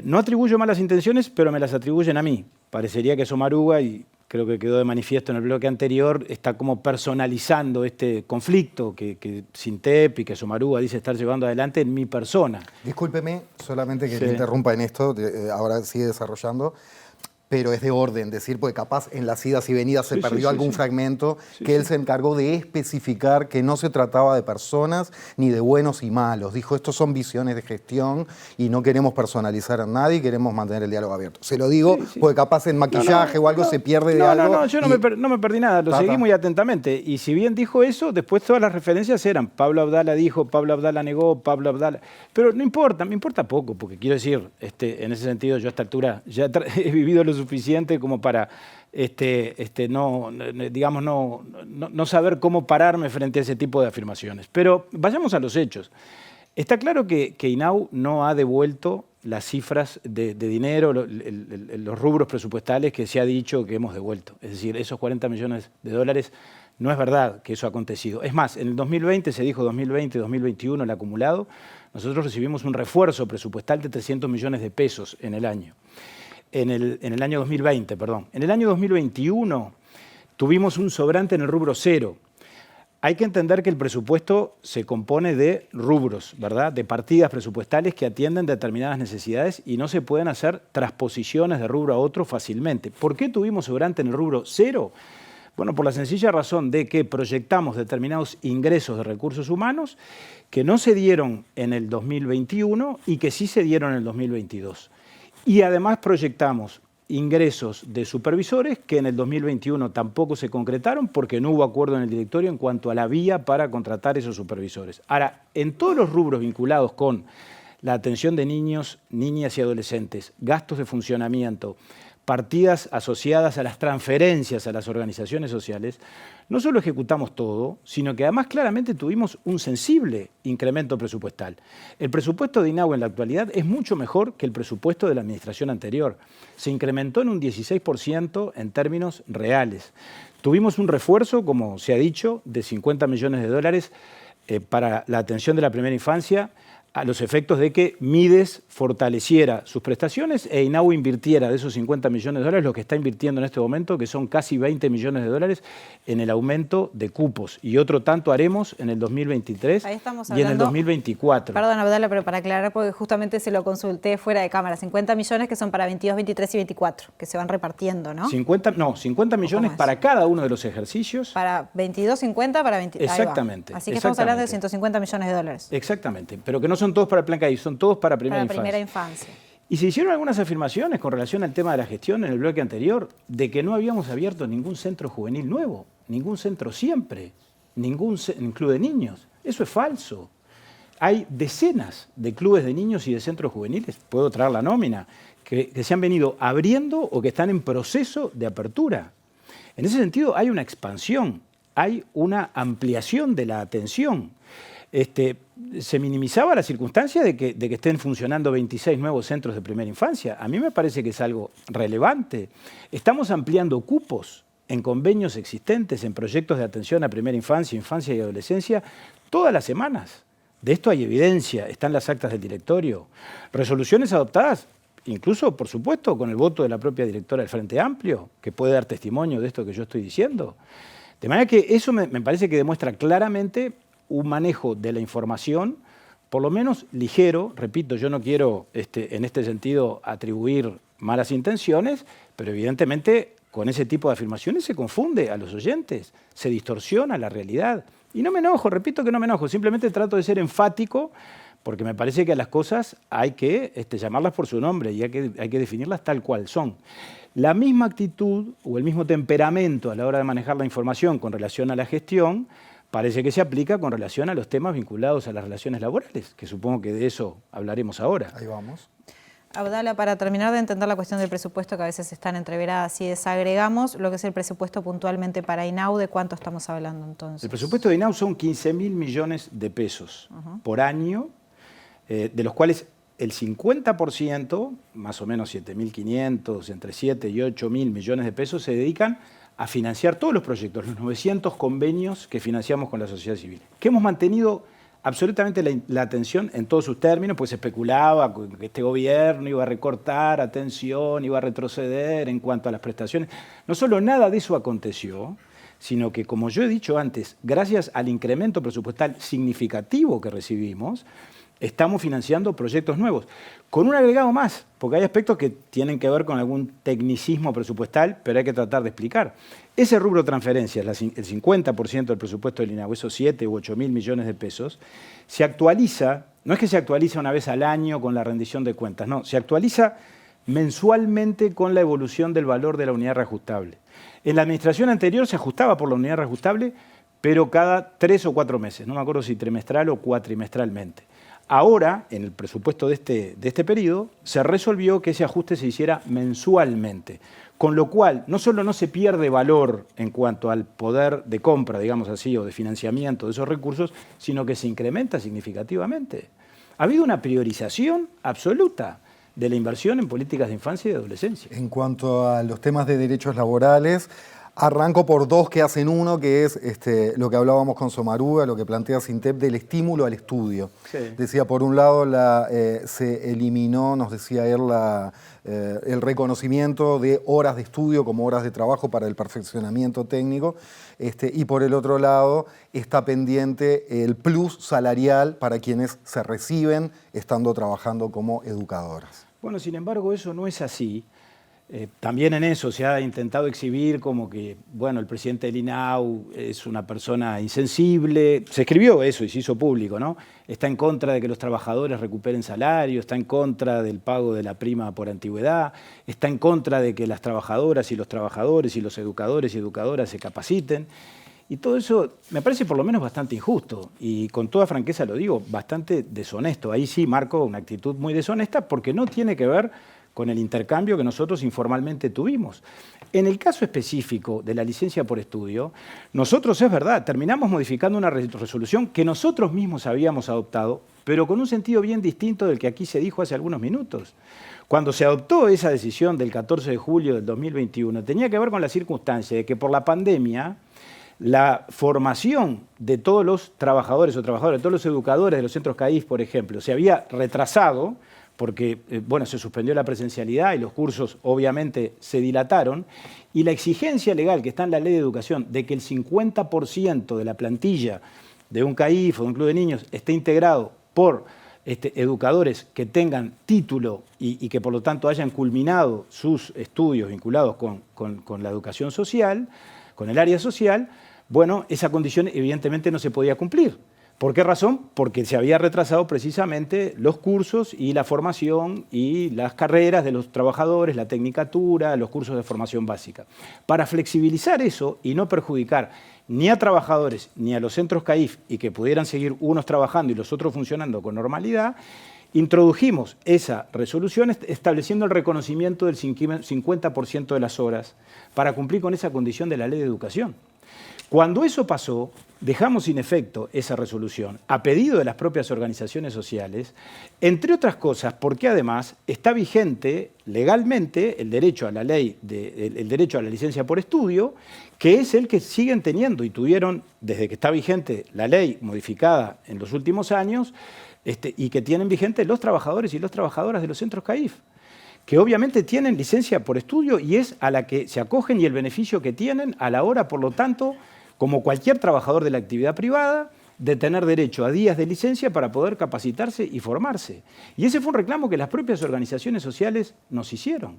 Speaker 7: No atribuyo malas intenciones, pero me las atribuyen a mí. Parecería que Sommaruga, y creo que quedó de manifiesto en el bloque anterior, está como personalizando este conflicto que SINTEP y que Sommaruga dice estar llevando adelante en mi persona.
Speaker 1: Discúlpeme, solamente que
Speaker 7: Sí.
Speaker 1: te interrumpa en esto, ahora sigue desarrollando, pero es de orden decir, porque capaz en las idas y venidas se perdió algún fragmento que él se encargó de especificar que no se trataba de personas ni de buenos y malos. Dijo, estos son visiones de gestión y no queremos personalizar a nadie, queremos mantener el diálogo abierto. Se lo digo porque capaz en maquillaje o algo se pierde de algo.
Speaker 7: No, yo no me perdí nada, lo seguí muy atentamente. Y si bien dijo eso, después todas las referencias eran Pablo Abdala dijo, Pablo Abdala negó, Pablo Abdala... Pero no importa, me importa poco, porque quiero decir, en ese sentido yo a esta altura ya he vivido lo suficiente como para no saber cómo pararme frente a ese tipo de afirmaciones. Pero vayamos a los hechos. Está claro que INAU no ha devuelto las cifras de dinero, los rubros presupuestales que se ha dicho que hemos devuelto. Es decir, esos 40 millones de dólares, no es verdad que eso ha acontecido. Es más, en el 2020, se dijo 2020, 2021, el acumulado, nosotros recibimos un refuerzo presupuestal de 300 millones de pesos en el año. En el año 2020, perdón. En el año 2021 tuvimos un sobrante en el rubro 0. Hay que entender que el presupuesto se compone de rubros, ¿verdad? De partidas presupuestales que atienden determinadas necesidades y no se pueden hacer transposiciones de rubro a otro fácilmente. ¿Por qué tuvimos sobrante en el rubro 0? Bueno, por la sencilla razón de que proyectamos determinados ingresos de recursos humanos que no se dieron en el 2021 y que sí se dieron en el 2022. Y además proyectamos ingresos de supervisores que en el 2021 tampoco se concretaron porque no hubo acuerdo en el directorio en cuanto a la vía para contratar esos supervisores. Ahora, en todos los rubros vinculados con la atención de niños, niñas y adolescentes, gastos de funcionamiento, partidas asociadas a las transferencias a las organizaciones sociales, no solo ejecutamos todo, sino que además claramente tuvimos un sensible incremento presupuestal. El presupuesto de INAU en la actualidad es mucho mejor que el presupuesto de la administración anterior. Se incrementó en un 16% en términos reales. Tuvimos un refuerzo, como se ha dicho, de 50 millones de dólares para la atención de la primera infancia, a los efectos de que Mides fortaleciera sus prestaciones e INAU invirtiera de esos 50 millones de dólares lo que está invirtiendo en este momento, que son casi 20 millones de dólares en el aumento de cupos. Y otro tanto haremos en el 2023 y en el 2024.
Speaker 2: Perdón, Abdala, pero para aclarar, porque justamente se lo consulté fuera de cámara, 50 millones que son para 22, 23 y 24, que se van repartiendo, ¿no? 50 millones
Speaker 7: para cada uno de los ejercicios.
Speaker 2: Para 22, 50, para 23.
Speaker 7: Exactamente.
Speaker 2: Así que estamos hablando de 150 millones de dólares.
Speaker 7: Exactamente, pero que no son todos para el plan CAIF, son todos para primera
Speaker 2: infancia.
Speaker 7: Y se hicieron algunas afirmaciones con relación al tema de la gestión en el bloque anterior, de que no habíamos abierto ningún centro juvenil nuevo, ningún centro siempre, ningún club de niños. Eso es falso. Hay decenas de clubes de niños y de centros juveniles, puedo traer la nómina, que se han venido abriendo o que están en proceso de apertura. En ese sentido hay una expansión, hay una ampliación de la atención. Se minimizaba la circunstancia de que estén funcionando 26 nuevos centros de primera infancia. A mí me parece que es algo relevante. Estamos ampliando cupos en convenios existentes, en proyectos de atención a primera infancia, infancia y adolescencia, todas las semanas. De esto hay evidencia, están las actas del directorio. Resoluciones adoptadas, incluso, por supuesto, con el voto de la propia directora del Frente Amplio, que puede dar testimonio de esto que yo estoy diciendo. De manera que eso me parece que demuestra claramente un manejo de la información, por lo menos ligero. Repito, yo no quiero en este sentido atribuir malas intenciones, pero evidentemente con ese tipo de afirmaciones se confunde a los oyentes, se distorsiona la realidad. Y no me enojo, repito que no me enojo, simplemente trato de ser enfático, porque me parece que a las cosas hay que llamarlas por su nombre y hay que definirlas tal cual son. La misma actitud o el mismo temperamento a la hora de manejar la información con relación a la gestión parece que se aplica con relación a los temas vinculados a las relaciones laborales, que supongo que de eso hablaremos ahora.
Speaker 1: Ahí vamos.
Speaker 2: Abdala, para terminar de entender la cuestión del presupuesto, que a veces están entreveradas, si desagregamos lo que es el presupuesto puntualmente para INAU, ¿de cuánto estamos hablando entonces?
Speaker 7: El presupuesto de INAU son 15.000 millones de pesos por año, de los cuales el 50%, más o menos 7.500, entre 7 y 8.000 millones de pesos, se dedican a financiar todos los proyectos, los 900 convenios que financiamos con la sociedad civil, que hemos mantenido absolutamente la atención en todos sus términos, pues se especulaba que este gobierno iba a recortar atención, iba a retroceder en cuanto a las prestaciones. No solo nada de eso aconteció, sino que, como yo he dicho antes, gracias al incremento presupuestal significativo que recibimos, estamos financiando proyectos nuevos, con un agregado más, porque hay aspectos que tienen que ver con algún tecnicismo presupuestal, pero hay que tratar de explicar. Ese rubro transferencias, el 50% del presupuesto del INAU, esos 7 u 8.000 millones de pesos, se actualiza, no es que se actualiza una vez al año con la rendición de cuentas, no, se actualiza mensualmente con la evolución del valor de la unidad reajustable. En la administración anterior se ajustaba por la unidad reajustable, pero cada 3 o 4 meses, no me acuerdo si trimestral o cuatrimestralmente. Ahora, en el presupuesto de este periodo, se resolvió que ese ajuste se hiciera mensualmente, con lo cual no solo no se pierde valor en cuanto al poder de compra, digamos así, o de financiamiento de esos recursos, sino que se incrementa significativamente. Ha habido una priorización absoluta de la inversión en políticas de infancia y de adolescencia.
Speaker 1: En cuanto a los temas de derechos laborales, arranco por dos que hacen uno, que es lo que hablábamos con Somaruga, lo que plantea Sintep del estímulo al estudio. Sí. Decía, por un lado, se eliminó, nos decía él, el reconocimiento de horas de estudio como horas de trabajo para el perfeccionamiento técnico, y por el otro lado está pendiente el plus salarial para quienes se reciben estando trabajando como educadoras.
Speaker 7: Bueno, sin embargo, eso no es así. También en eso se ha intentado exhibir como que, bueno, el presidente del INAU es una persona insensible. Se escribió eso y se hizo público, ¿no? Está en contra de que los trabajadores recuperen salario, está en contra del pago de la prima por antigüedad, está en contra de que las trabajadoras y los trabajadores y los educadores y educadoras se capaciten. Y todo eso me parece por lo menos bastante injusto y con toda franqueza lo digo, bastante deshonesto. Ahí sí marco una actitud muy deshonesta porque no tiene que ver con el intercambio que nosotros informalmente tuvimos. En el caso específico de la licencia por estudio, nosotros, es verdad, terminamos modificando una resolución que nosotros mismos habíamos adoptado, pero con un sentido bien distinto del que aquí se dijo hace algunos minutos. Cuando se adoptó esa decisión del 14 de julio del 2021, tenía que ver con la circunstancia de que por la pandemia, la formación de todos los trabajadores o trabajadoras, de todos los educadores de los centros CAIF, por ejemplo, se había retrasado, porque bueno, se suspendió la presencialidad y los cursos obviamente se dilataron, y la exigencia legal que está en la Ley de Educación de que el 50% de la plantilla de un CAIF o de un club de niños esté integrado por educadores que tengan título y que por lo tanto hayan culminado sus estudios vinculados con la educación social, con el área social, bueno, esa condición evidentemente no se podía cumplir. ¿Por qué razón? Porque se había retrasado precisamente los cursos y la formación y las carreras de los trabajadores, la tecnicatura, los cursos de formación básica. Para flexibilizar eso y no perjudicar ni a trabajadores ni a los centros CAIF y que pudieran seguir unos trabajando y los otros funcionando con normalidad, introdujimos esa resolución estableciendo el reconocimiento del 50% de las horas para cumplir con esa condición de la Ley de Educación. Cuando eso pasó, dejamos sin efecto esa resolución a pedido de las propias organizaciones sociales, entre otras cosas porque además está vigente legalmente el derecho a la ley, el derecho a la licencia por estudio, que es el que siguen teniendo y tuvieron desde que está vigente la ley modificada en los últimos años y que tienen vigente los trabajadores y las trabajadoras de los centros CAIF, que obviamente tienen licencia por estudio y es a la que se acogen y el beneficio que tienen a la hora, por lo tanto, como cualquier trabajador de la actividad privada, de tener derecho a días de licencia para poder capacitarse y formarse. Y ese fue un reclamo que las propias organizaciones sociales nos hicieron.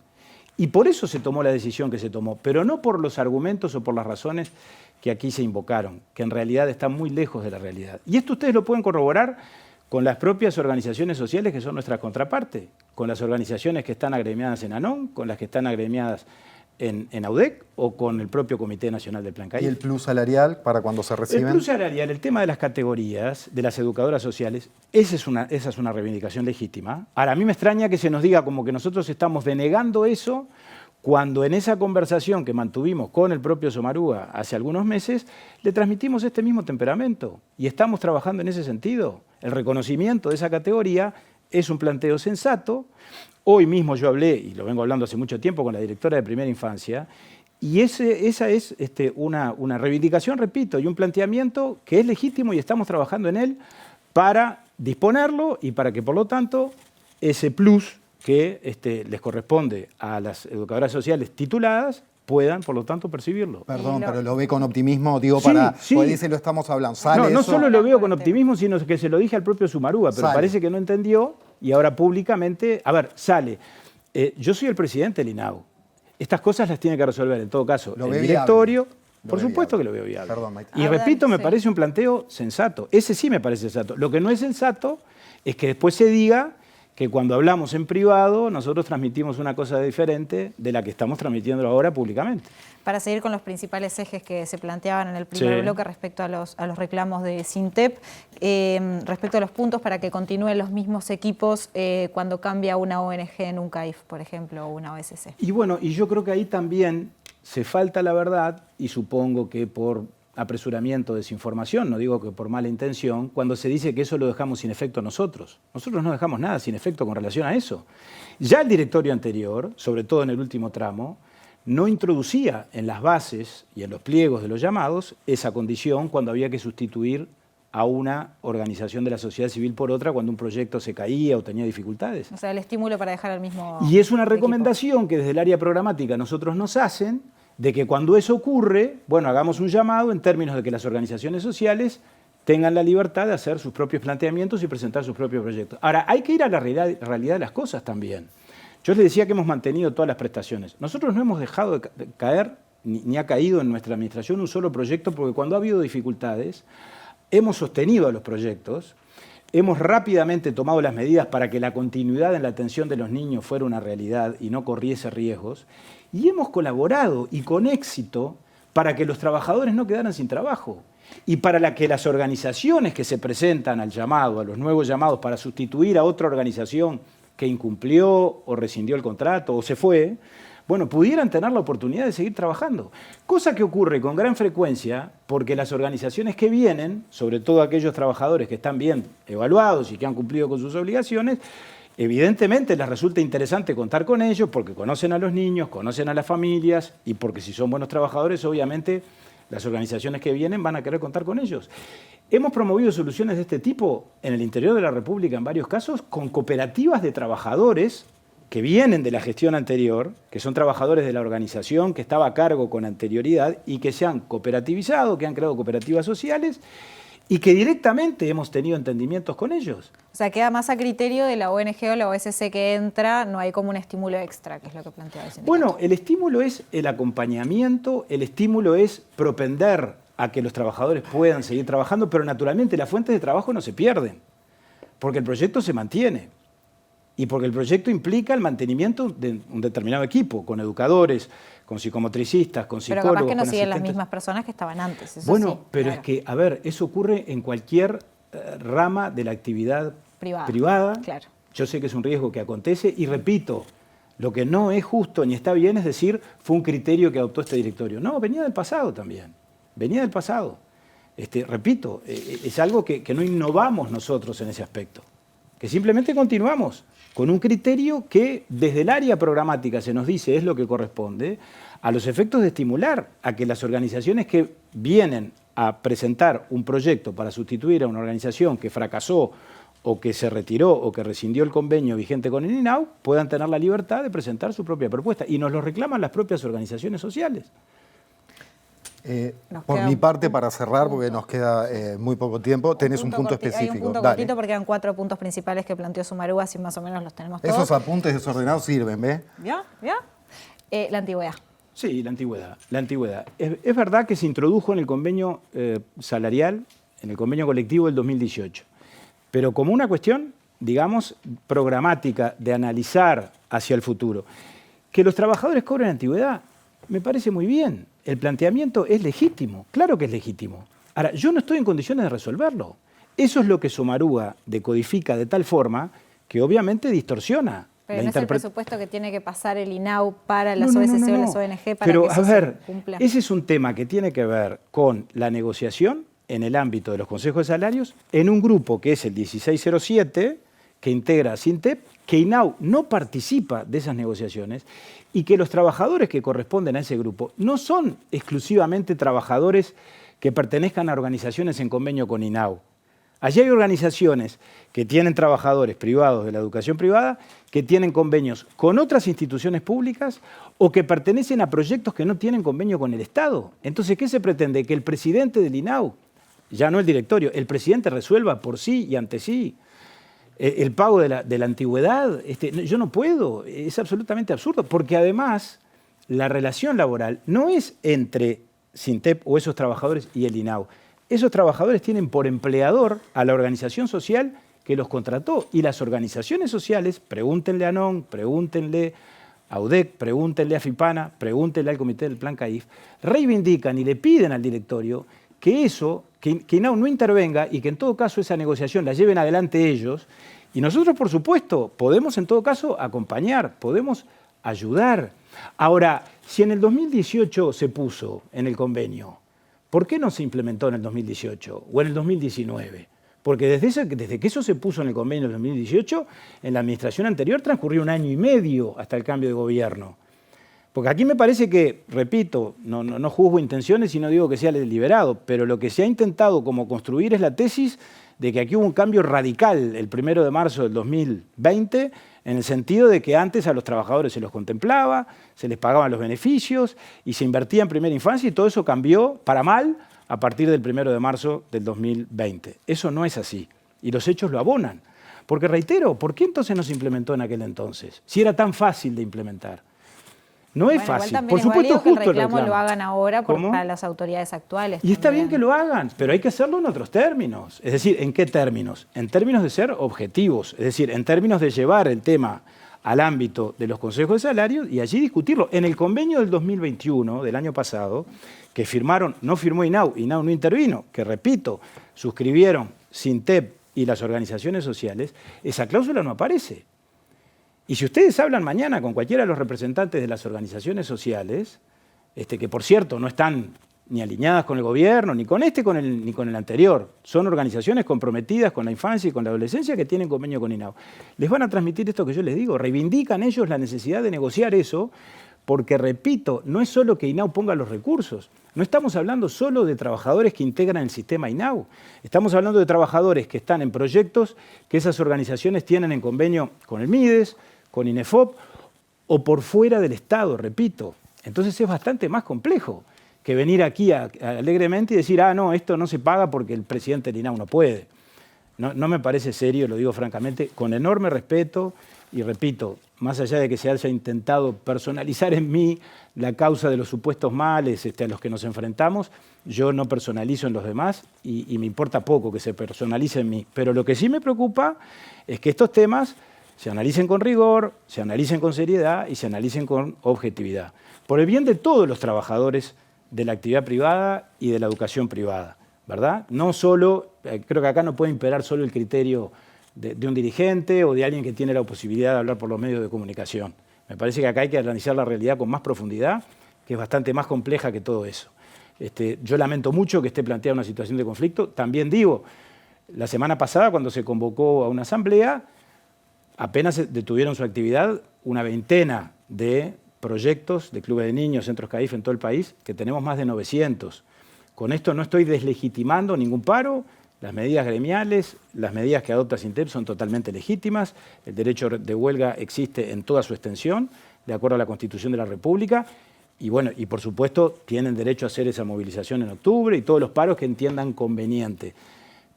Speaker 7: Y por eso se tomó la decisión que se tomó, pero no por los argumentos o por las razones que aquí se invocaron, que en realidad están muy lejos de la realidad. Y esto ustedes lo pueden corroborar con las propias organizaciones sociales que son nuestra contraparte, con las organizaciones que están agremiadas en ANON, con las que están agremiadas en AUDEC o con el propio Comité Nacional del Plan CAIF.
Speaker 1: ¿Y el plus salarial para cuando se reciben?
Speaker 7: El plus salarial, el tema de las categorías, de las educadoras sociales, esa es una reivindicación legítima. Ahora, a mí me extraña que se nos diga como que nosotros estamos denegando eso cuando en esa conversación que mantuvimos con el propio Somarúa hace algunos meses, le transmitimos este mismo temperamento y estamos trabajando en ese sentido. El reconocimiento de esa categoría es un planteo sensato. Hoy mismo yo hablé, y lo vengo hablando hace mucho tiempo, con la directora de Primera Infancia, y esa es una reivindicación, repito, y un planteamiento que es legítimo y estamos trabajando en él para disponerlo y para que, por lo tanto, ese plus que les corresponde a las educadoras sociales tituladas puedan, por lo tanto, percibirlo.
Speaker 1: Perdón, pero lo ve con optimismo, digo,
Speaker 7: Sí, sí.
Speaker 1: porque dice, lo estamos hablando. ¿Sale
Speaker 7: No
Speaker 1: eso?
Speaker 7: solo lo veo con optimismo, sino que se lo dije al propio Somarúa, pero
Speaker 1: Sale.
Speaker 7: parece que no entendió y ahora públicamente, a ver, sale. Yo soy el presidente del INAU. Estas cosas las tiene que resolver, en todo caso,
Speaker 1: Lo
Speaker 7: el
Speaker 1: ve
Speaker 7: directorio.
Speaker 1: viable.
Speaker 7: Por
Speaker 1: Lo ve
Speaker 7: supuesto
Speaker 1: viable.
Speaker 7: que lo veo viable.
Speaker 1: Perdón, Maite.
Speaker 7: Y
Speaker 2: A ver,
Speaker 7: repito, me
Speaker 2: sí.
Speaker 7: parece un planteo sensato. Ese sí me parece sensato. Lo que no es sensato es que después se diga que cuando hablamos en privado nosotros transmitimos una cosa diferente de la que estamos transmitiendo ahora públicamente.
Speaker 2: Para seguir con los principales ejes que se planteaban en el primer
Speaker 7: Sí.
Speaker 2: bloque respecto a los reclamos de SINTEP, respecto a los puntos para que continúen los mismos equipos cuando cambia una ONG en un CAIF, por ejemplo, o una OSC.
Speaker 7: Y bueno, y yo creo que ahí también se falta la verdad, y supongo que por apresuramiento, desinformación, no digo que por mala intención, cuando se dice que eso lo dejamos sin efecto nosotros. Nosotros no dejamos nada sin efecto con relación a eso. Ya el directorio anterior, sobre todo en el último tramo, no introducía en las bases y en los pliegos de los llamados esa condición cuando había que sustituir a una organización de la sociedad civil por otra cuando un proyecto se caía o tenía dificultades.
Speaker 2: O sea, el estímulo para dejar al mismo
Speaker 7: Y es una
Speaker 2: equipo.
Speaker 7: recomendación que desde el área programática nosotros nos hacen de que cuando eso ocurre, bueno, hagamos un llamado en términos de que las organizaciones sociales tengan la libertad de hacer sus propios planteamientos y presentar sus propios proyectos. Ahora, hay que ir a la realidad de las cosas también. Yo les decía que hemos mantenido todas las prestaciones. Nosotros no hemos dejado de caer, ni ha caído en nuestra administración un solo proyecto, porque cuando ha habido dificultades, hemos sostenido a los proyectos, hemos rápidamente tomado las medidas para que la continuidad en la atención de los niños fuera una realidad y no corriese riesgos, y hemos colaborado, y con éxito, para que los trabajadores no quedaran sin trabajo, y para que las organizaciones que se presentan al llamado, a los nuevos llamados, para sustituir a otra organización que incumplió o rescindió el contrato o se fue, bueno, pudieran tener la oportunidad de seguir trabajando. Cosa que ocurre con gran frecuencia porque las organizaciones que vienen, sobre todo aquellos trabajadores que están bien evaluados y que han cumplido con sus obligaciones, evidentemente les resulta interesante contar con ellos porque conocen a los niños, conocen a las familias y porque si son buenos trabajadores, obviamente las organizaciones que vienen van a querer contar con ellos. Hemos promovido soluciones de este tipo en el interior de la República en varios casos con cooperativas de trabajadores que vienen de la gestión anterior, que son trabajadores de la organización que estaba a cargo con anterioridad y que se han cooperativizado, que han creado cooperativas sociales y que directamente hemos tenido entendimientos con ellos.
Speaker 2: O sea, queda más a criterio de la ONG o la OSC que entra, no hay como un estímulo extra, que es lo que plantea el sindicato.
Speaker 7: Bueno, el estímulo es el acompañamiento, el estímulo es propender a que los trabajadores puedan seguir trabajando, pero naturalmente las fuentes de trabajo no se pierden, porque el proyecto se mantiene. Y porque el proyecto implica el mantenimiento de un determinado equipo, con educadores, con psicomotricistas, con psicólogos.
Speaker 2: Pero capaz que no
Speaker 7: con
Speaker 2: siguen las
Speaker 7: asistentes.
Speaker 2: mismas personas que estaban antes. Eso
Speaker 7: Bueno,
Speaker 2: sí,
Speaker 7: pero
Speaker 2: claro.
Speaker 7: es que, a ver, eso ocurre en cualquier rama de la actividad privada.
Speaker 2: Claro.
Speaker 7: Yo sé que es un riesgo que acontece y repito, lo que no es justo ni está bien es decir, fue un criterio que adoptó este directorio. No, venía del pasado también, venía del pasado. Repito, es algo que no innovamos nosotros en ese aspecto, que simplemente continuamos con un criterio que desde el área programática se nos dice es lo que corresponde, a los efectos de estimular a que las organizaciones que vienen a presentar un proyecto para sustituir a una organización que fracasó o que se retiró o que rescindió el convenio vigente con el INAU, puedan tener la libertad de presentar su propia propuesta. Y nos lo reclaman las propias organizaciones sociales.
Speaker 1: Por mi parte, para cerrar, porque nos queda muy poco tiempo, tenés un punto
Speaker 2: Hay
Speaker 1: específico.
Speaker 2: un punto
Speaker 1: Dale.
Speaker 2: cortito porque eran 4 puntos principales que planteó Sumarúa, si más o menos los tenemos todos.
Speaker 1: Esos apuntes desordenados sirven, ¿ves?
Speaker 2: ¿Ya? La antigüedad.
Speaker 7: Sí, la antigüedad. La antigüedad. Es verdad que se introdujo en el convenio salarial, en el convenio colectivo del 2018, pero como una cuestión, digamos, programática de analizar hacia el futuro. Que los trabajadores cobren antigüedad, me parece muy bien. El planteamiento es legítimo, claro que es legítimo. Ahora, yo no estoy en condiciones de resolverlo. Eso es lo que Sumarúa decodifica de tal forma que obviamente distorsiona.
Speaker 2: Pero no es el presupuesto que tiene que pasar el INAU para las
Speaker 7: No.
Speaker 2: OSC o las ONG para
Speaker 7: Pero,
Speaker 2: que eso
Speaker 7: a ver,
Speaker 2: se cumpla.
Speaker 7: ese es un tema que tiene que ver con la negociación en el ámbito de los consejos de salarios en un grupo que es el 1607, que integra a SINTEP, que INAU no participa de esas negociaciones y que los trabajadores que corresponden a ese grupo no son exclusivamente trabajadores que pertenezcan a organizaciones en convenio con INAU. Allí hay organizaciones que tienen trabajadores privados de la educación privada, que tienen convenios con otras instituciones públicas o que pertenecen a proyectos que no tienen convenio con el Estado. Entonces, ¿qué se pretende? Que el presidente del INAU, ya no el directorio, el presidente resuelva por sí y ante sí el pago de la antigüedad. Yo no puedo, es absolutamente absurdo, porque además la relación laboral no es entre SINTEP o esos trabajadores y el INAU. Esos trabajadores tienen por empleador a la organización social que los contrató. Y las organizaciones sociales, pregúntenle a ANON, pregúntenle a UDEC, pregúntenle a FIPANA, pregúntenle al Comité del Plan CAIF, reivindican y le piden al directorio que INAU no intervenga y que en todo caso esa negociación la lleven adelante ellos. Y nosotros, por supuesto, podemos en todo caso acompañar, podemos ayudar. Ahora, si en el 2018 se puso en el convenio, ¿por qué no se implementó en el 2018 o en el 2019? Porque desde que eso se puso en el convenio del 2018, en la administración anterior transcurrió 1 año y medio hasta el cambio de gobierno. Porque aquí me parece que, repito, no juzgo intenciones y no digo que sea deliberado, pero lo que se ha intentado como construir es la tesis de que aquí hubo un cambio radical el 1 de marzo del 2020, en el sentido de que antes a los trabajadores se los contemplaba, se les pagaban los beneficios y se invertía en primera infancia y todo eso cambió para mal a partir del 1 de marzo del 2020. Eso no es así y los hechos lo abonan. Porque reitero, ¿por qué entonces no se implementó en aquel entonces? Si era tan fácil de implementar. No es fácil. Por supuesto,
Speaker 2: que el
Speaker 7: justo
Speaker 2: reclamo lo hagan ahora
Speaker 7: ¿Cómo?
Speaker 2: para las autoridades actuales.
Speaker 7: Y está bien que lo hagan, pero hay que hacerlo en otros términos. Es decir, ¿en qué términos? En términos de ser objetivos, es decir, en términos de llevar el tema al ámbito de los consejos de salarios y allí discutirlo. En el convenio del 2021, del año pasado, que firmaron, no firmó INAU no intervino, que repito, suscribieron SINTEP y las organizaciones sociales, esa cláusula no aparece. Y si ustedes hablan mañana con cualquiera de los representantes de las organizaciones sociales, que por cierto no están ni alineadas con el gobierno, ni con ni con el anterior, son organizaciones comprometidas con la infancia y con la adolescencia que tienen convenio con INAU, les van a transmitir esto que yo les digo, reivindican ellos la necesidad de negociar eso, porque repito, no es solo que INAU ponga los recursos, no estamos hablando solo de trabajadores que integran el sistema INAU, estamos hablando de trabajadores que están en proyectos que esas organizaciones tienen en convenio con el MIDES, con INEFOP o por fuera del Estado, repito. Entonces es bastante más complejo que venir aquí alegremente y decir, no, esto no se paga porque el presidente del INAU no puede. No me parece serio, lo digo francamente, con enorme respeto y repito, más allá de que se haya intentado personalizar en mí la causa de los supuestos males a los que nos enfrentamos, yo no personalizo en los demás y me importa poco que se personalice en mí. Pero lo que sí me preocupa es que estos temas se analicen con rigor, se analicen con seriedad y se analicen con objetividad. Por el bien de todos los trabajadores de la actividad privada y de la educación privada, ¿verdad? No solo, creo que acá no puede imperar solo el criterio de un dirigente o de alguien que tiene la posibilidad de hablar por los medios de comunicación. Me parece que acá hay que analizar la realidad con más profundidad, que es bastante más compleja que todo eso. Yo lamento mucho que esté planteada una situación de conflicto. También digo, la semana pasada cuando se convocó a una asamblea, apenas detuvieron su actividad una veintena de proyectos de clubes de niños, centros CAIF en todo el país, que tenemos más de 900. Con esto no estoy deslegitimando ningún paro, las medidas gremiales, las medidas que adopta SINTEP son totalmente legítimas, el derecho de huelga existe en toda su extensión, de acuerdo a la Constitución de la República, y bueno, y por supuesto tienen derecho a hacer esa movilización en octubre y todos los paros que entiendan conveniente.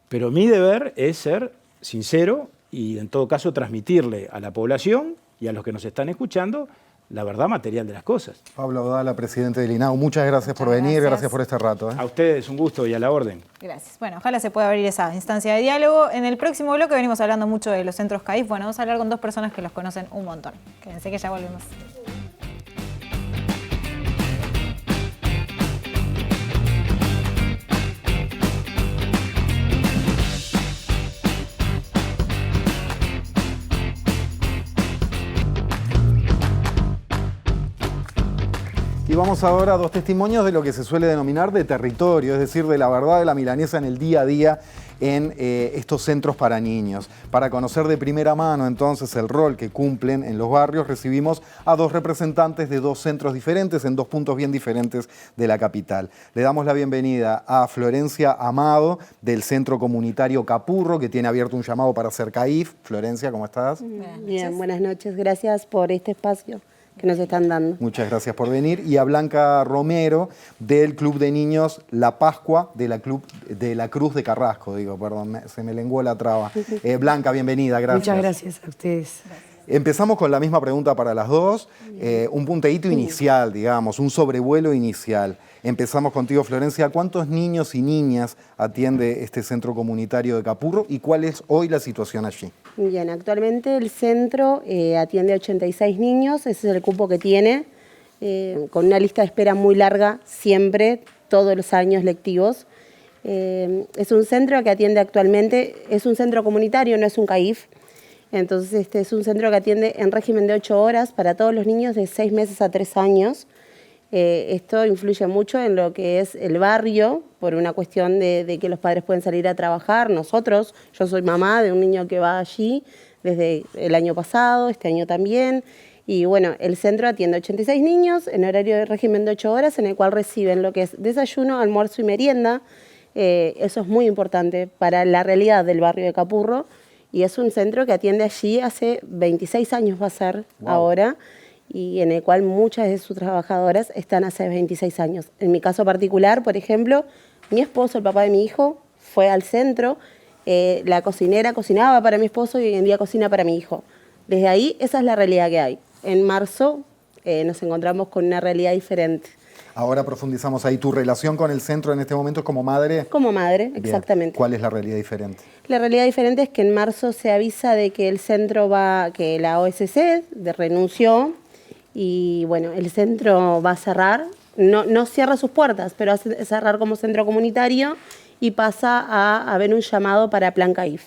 Speaker 7: Pero mi deber es ser sincero y en todo caso transmitirle a la población y a los que nos están escuchando la verdad material de las cosas.
Speaker 1: Pablo Audala, presidente del INAU, muchas gracias por venir, gracias por este rato.
Speaker 7: A ustedes un gusto y a la orden.
Speaker 2: Gracias. Bueno, ojalá se pueda abrir esa instancia de diálogo. En el próximo bloque venimos hablando mucho de los centros CAIF. Bueno, vamos a hablar con dos personas que los conocen un montón. Quédense que ya volvemos.
Speaker 1: Y vamos ahora a dos testimonios de lo que se suele denominar de territorio, es decir, de la verdad de la milanesa en el día a día en estos centros para niños. Para conocer de primera mano entonces el rol que cumplen en los barrios, recibimos a dos representantes de dos centros diferentes, en dos puntos bien diferentes de la capital. Le damos la bienvenida a Florencia Amado, del Centro Comunitario Capurro, que tiene abierto un llamado para hacer CAIF. Florencia, ¿cómo estás?
Speaker 8: Bien, buenas noches. Gracias por este espacio que nos están dando.
Speaker 1: Muchas gracias por venir. Y a Blanca Romero, del Club de Niños La Pascua, de la Cruz de Carrasco, se me lenguó la traba. Blanca, bienvenida, gracias.
Speaker 8: Muchas gracias a ustedes.
Speaker 1: Empezamos con la misma pregunta para las dos, un punteíto inicial, digamos, un sobrevuelo inicial. Empezamos contigo, Florencia. ¿Cuántos niños y niñas atiende este centro comunitario de Capurro y cuál es hoy la situación allí?
Speaker 8: Bien, actualmente el centro atiende a 86 niños, ese es el cupo que tiene, con una lista de espera muy larga siempre, todos los años lectivos. Es un centro que atiende actualmente, es un centro comunitario, no es un CAIF. Entonces este es un centro que atiende en régimen de 8 horas para todos los niños de 6 meses a 3 años. Esto influye mucho en lo que es el barrio, por una cuestión de que los padres pueden salir a trabajar. Nosotros, yo soy mamá de un niño que va allí desde el año pasado, este año también. Y bueno, el centro atiende 86 niños en horario de régimen de 8 horas, en el cual reciben lo que es desayuno, almuerzo y merienda. Eso es muy importante para la realidad del barrio de Capurro. Y es un centro que atiende allí hace 26 años va a ser ahora, y en el cual muchas de sus trabajadoras están hace 26 años. En mi caso particular, por ejemplo, mi esposo, el papá de mi hijo, fue al centro La cocinera cocinaba para mi esposo y hoy en día cocina para mi hijo. Desde ahí, esa es la realidad que hay. En marzo nos encontramos con una realidad diferente.
Speaker 1: Ahora profundizamos ahí. ¿Tu relación con el centro en este momento como madre?
Speaker 8: Como madre,
Speaker 1: Bien.
Speaker 8: exactamente.
Speaker 1: ¿Cuál es la realidad diferente?
Speaker 8: La realidad diferente es que en marzo se avisa de que el centro que la OSC renunció y bueno, el centro va a cerrar. No cierra sus puertas, pero va a cerrar como centro comunitario y pasa a haber un llamado para Plan CAIF.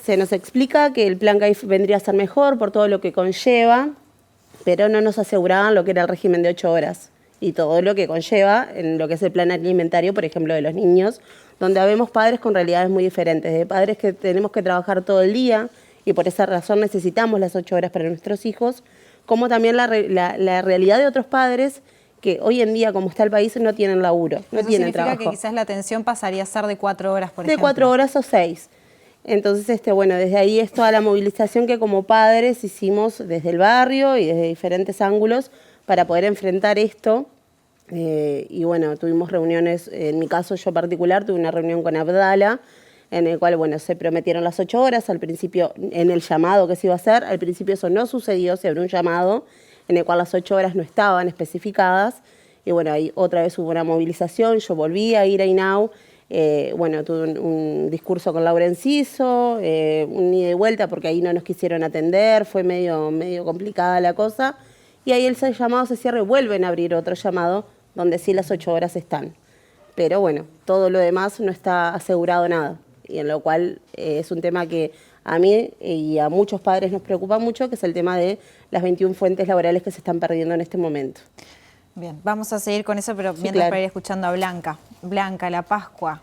Speaker 8: Se nos explica que el Plan CAIF vendría a ser mejor por todo lo que conlleva, pero no nos aseguraban lo que era el régimen de 8 horas. Y todo lo que conlleva en lo que es el plan alimentario, por ejemplo, de los niños, donde habemos padres con realidades muy diferentes, de padres que tenemos que trabajar todo el día y por esa razón necesitamos las 8 horas para nuestros hijos, como también la realidad de otros padres que hoy en día, como está el país, no tienen laburo, no tienen trabajo.
Speaker 2: Eso significa que quizás la atención pasaría a ser de 4 horas, por ejemplo.
Speaker 8: De 4 horas o 6. Entonces, bueno, desde ahí es toda la movilización que como padres hicimos desde el barrio y desde diferentes ángulos para poder enfrentar esto. Y bueno, tuvimos reuniones, en mi caso yo particular, tuve una reunión con Abdala, en el cual, bueno, se prometieron las 8 horas, al principio, en el llamado que se iba a hacer, al principio eso no sucedió, se abrió un llamado en el cual las 8 horas no estaban especificadas, y bueno, ahí otra vez hubo una movilización, yo volví a ir a INAU, bueno, tuve un discurso con Laura Enciso, un ida y vuelta porque ahí no nos quisieron atender, fue medio complicada la cosa, y ahí el llamado se cierra y vuelven a abrir otro llamado donde sí las 8 horas están. Pero bueno, todo lo demás no está asegurado nada, y en lo cual es un tema que a mí y a muchos padres nos preocupa mucho, que es el tema de las 21 fuentes laborales que se están perdiendo en este momento.
Speaker 2: Bien, vamos a seguir con eso, pero
Speaker 8: Sí,
Speaker 2: mientras
Speaker 8: claro.
Speaker 2: para ir escuchando a Blanca. Blanca, la Pascua.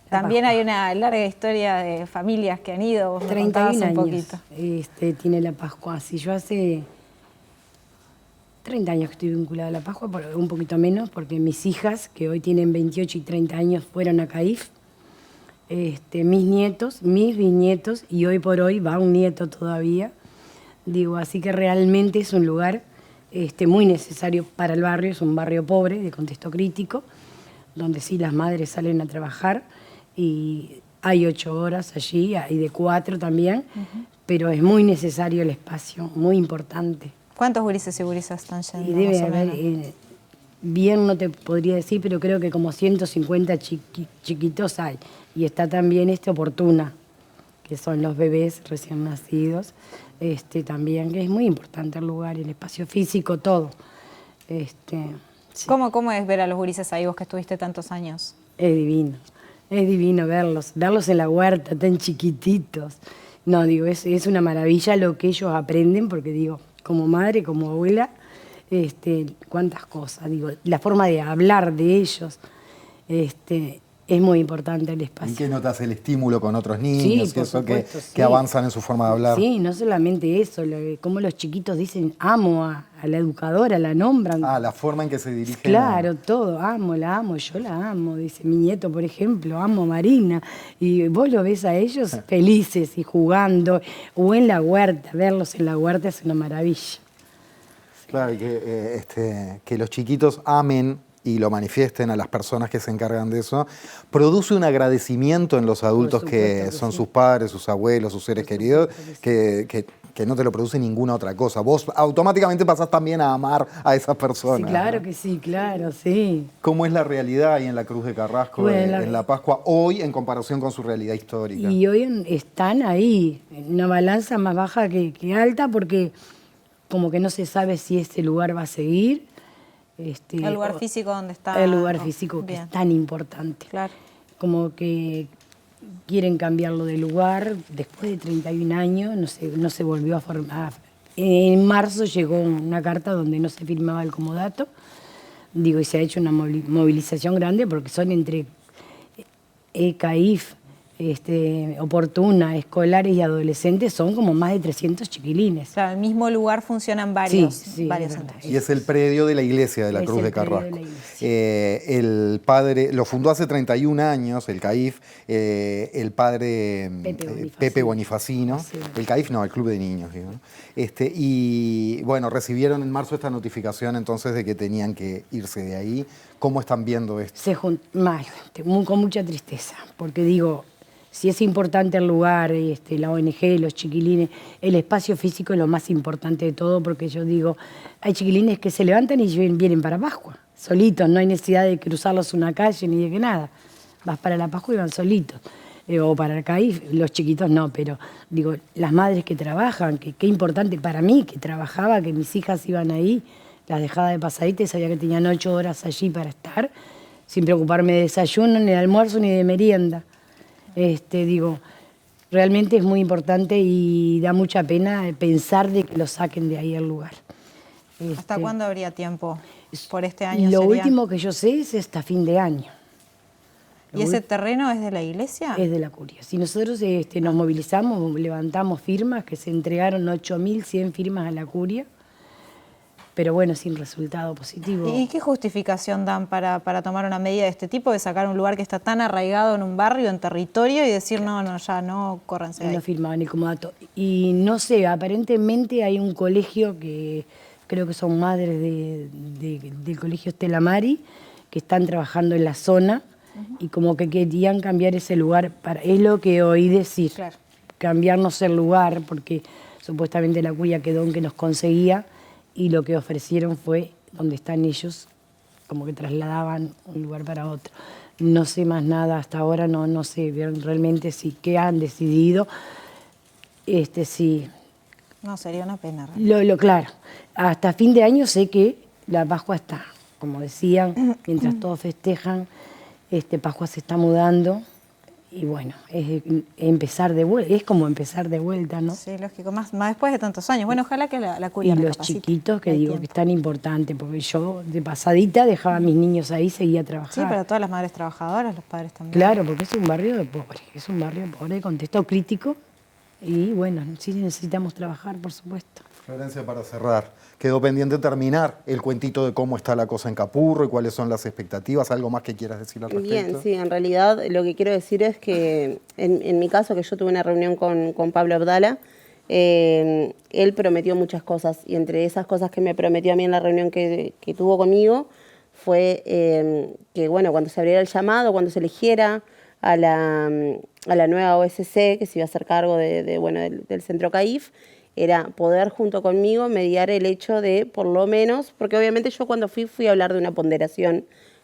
Speaker 2: También hay una larga historia de familias que han ido, vos me
Speaker 9: 31
Speaker 2: contabas
Speaker 9: años
Speaker 2: un poquito.
Speaker 9: tiene la Pascua. Si yo hace 30 años que estoy vinculada a la Pascua, un poquito menos, porque mis hijas, que hoy tienen 28 y 30 años, fueron a CAIF. Mis nietos, mis bisnietos, y hoy por hoy va un nieto todavía. Digo, así que realmente es un lugar muy necesario para el barrio. Es un barrio pobre, de contexto crítico, donde sí las madres salen a trabajar y hay 8 horas allí, hay de 4 también, pero es muy necesario el espacio, muy importante.
Speaker 2: ¿Cuántos gurises y gurisas están yendo?
Speaker 9: Y debe
Speaker 2: más o
Speaker 9: haber,
Speaker 2: menos?
Speaker 9: bien no te podría decir, pero creo que como 150 chiquitos hay. Y está también Oportuna, que son los bebés recién nacidos, también, que es muy importante el lugar, el espacio físico, todo. Sí.
Speaker 2: ¿Cómo es ver a los gurises ahí, vos que estuviste tantos años?
Speaker 9: Es divino verlos en la huerta, tan chiquititos. No, digo, es una maravilla lo que ellos aprenden, porque digo, como madre, como abuela, cuántas cosas, digo, la forma de hablar de ellos, es muy importante el espacio.
Speaker 1: ¿Y qué notas el estímulo con otros niños
Speaker 9: Sí,
Speaker 1: y
Speaker 9: por
Speaker 1: eso
Speaker 9: supuesto,
Speaker 1: que avanzan en su forma de hablar?
Speaker 9: Sí, no solamente eso, como los chiquitos dicen amo a la educadora, la nombran.
Speaker 1: Ah, la forma en que se dirigen.
Speaker 9: Claro, todo, la amo, yo la amo, dice mi nieto, por ejemplo, amo a Marina. Y vos lo ves a ellos felices y jugando, o en la huerta, verlos en la huerta es una maravilla.
Speaker 1: Claro, y que los chiquitos amen y lo manifiesten a las personas que se encargan de eso, produce un agradecimiento en los adultos que son sus padres, sus abuelos, sus seres queridos, que no te lo produce ninguna otra cosa. Vos automáticamente pasás también a amar a esas personas.
Speaker 9: Sí, claro
Speaker 1: ¿no?
Speaker 9: que sí, claro, sí.
Speaker 1: ¿Cómo es la realidad ahí en la Cruz de Carrasco,
Speaker 9: Bueno,
Speaker 1: en la Pascua, hoy en comparación con su realidad histórica?
Speaker 9: Y hoy están ahí, en una balanza más baja que alta, porque como que no se sabe si ese lugar va a seguir.
Speaker 2: El lugar físico donde está.
Speaker 9: El lugar físico que es tan importante.
Speaker 2: Claro.
Speaker 9: Como que quieren cambiarlo de lugar. Después de 31 años no se volvió a formar. En marzo llegó una carta donde no se firmaba el comodato. Digo, y se ha hecho una movilización grande porque son entre CAIF, Oportuna, escolares y adolescentes, son como más de 300 chiquilines.
Speaker 2: Claro, en el mismo lugar funcionan varios
Speaker 9: Sí,
Speaker 2: varios
Speaker 9: es verdad.
Speaker 2: centros.
Speaker 1: Y es el predio de la iglesia de la
Speaker 9: Es
Speaker 1: Cruz
Speaker 9: el
Speaker 1: de
Speaker 9: predio de
Speaker 1: Carrasco.
Speaker 9: la iglesia.
Speaker 1: El padre, lo fundó hace 31 años, el CAIF, el padre Pepe Bonifacino.
Speaker 9: Sí.
Speaker 1: El CAIF no, el Club de Niños. Digo, ¿no? Y bueno, recibieron en marzo esta notificación entonces de que tenían que irse de ahí. ¿Cómo están viendo esto?
Speaker 9: Con mucha tristeza, porque digo, si es importante el lugar, la ONG, los chiquilines, el espacio físico es lo más importante de todo, porque yo digo, hay chiquilines que se levantan y vienen para Pascua, solitos, no hay necesidad de cruzarlos una calle ni de que nada. Vas para la Pascua y van solitos. O para el CAIF, los chiquitos no, pero digo, las madres que trabajan, que qué importante para mí que trabajaba, que mis hijas iban ahí, las dejaba de pasadita y sabía que tenían 8 horas allí para estar, sin preocuparme de desayuno, ni de almuerzo, ni de merienda. Digo, realmente es muy importante y da mucha pena pensar de que lo saquen de ahí el lugar.
Speaker 2: ¿Hasta cuándo habría tiempo? ¿Por este año
Speaker 9: Lo
Speaker 2: sería?
Speaker 9: último que yo sé es hasta fin de año.
Speaker 2: ¿Y ese terreno es de la iglesia?
Speaker 9: Es de la curia. Si nosotros nos movilizamos, levantamos firmas, que se entregaron 8.100 firmas a la curia, pero bueno, sin resultado positivo.
Speaker 2: ¿Y qué justificación dan para tomar una medida de este tipo, de sacar un lugar que está tan arraigado en un barrio, en territorio, y decir, no, ya no, córranse de ahí?
Speaker 9: No firmaban ni como dato. Y no sé, aparentemente hay un colegio que creo que son madres del colegio Stella Mari, que están trabajando en la zona, y como que querían cambiar ese lugar, es lo que oí decir,
Speaker 2: claro.
Speaker 9: Cambiarnos el lugar, porque supuestamente la curia quedó en que nos conseguía, y lo que ofrecieron fue donde están ellos, como que trasladaban un lugar para otro. No sé más nada hasta ahora, no sé realmente si qué han decidido. Sí.
Speaker 2: No, sería una pena.
Speaker 9: Claro, hasta fin de año sé que la Pascua está, como decían, mientras todos festejan, Pascua se está mudando. Y bueno, es empezar de vuelta, es como empezar de vuelta, ¿no?
Speaker 2: Sí, lógico, más después de tantos años. Bueno, ojalá que la curia
Speaker 9: Y los
Speaker 2: recapacite.
Speaker 9: chiquitos, que digo que es tan importante, porque yo de pasadita dejaba a mis niños ahí y seguía a trabajar.
Speaker 2: Sí, para todas las madres trabajadoras, los padres también.
Speaker 9: Claro, porque es un barrio pobre, contexto crítico, y bueno, sí necesitamos trabajar, por supuesto.
Speaker 1: Florencia, para cerrar, quedó pendiente terminar el cuentito de cómo está la cosa en Capurro y cuáles son las expectativas. ¿Algo más que quieras decir al respecto?
Speaker 8: Bien, sí, en realidad lo que quiero decir es que en mi caso, que yo tuve una reunión con Pablo Abdala, él prometió muchas cosas, y entre esas cosas que me prometió a mí en la reunión que tuvo conmigo fue que, bueno, cuando se abriera el llamado, cuando se eligiera a la nueva OSC que se iba a hacer cargo del centro CAIF, era poder junto conmigo mediar el hecho de, por lo menos, porque obviamente yo cuando fui a hablar de una ponderación,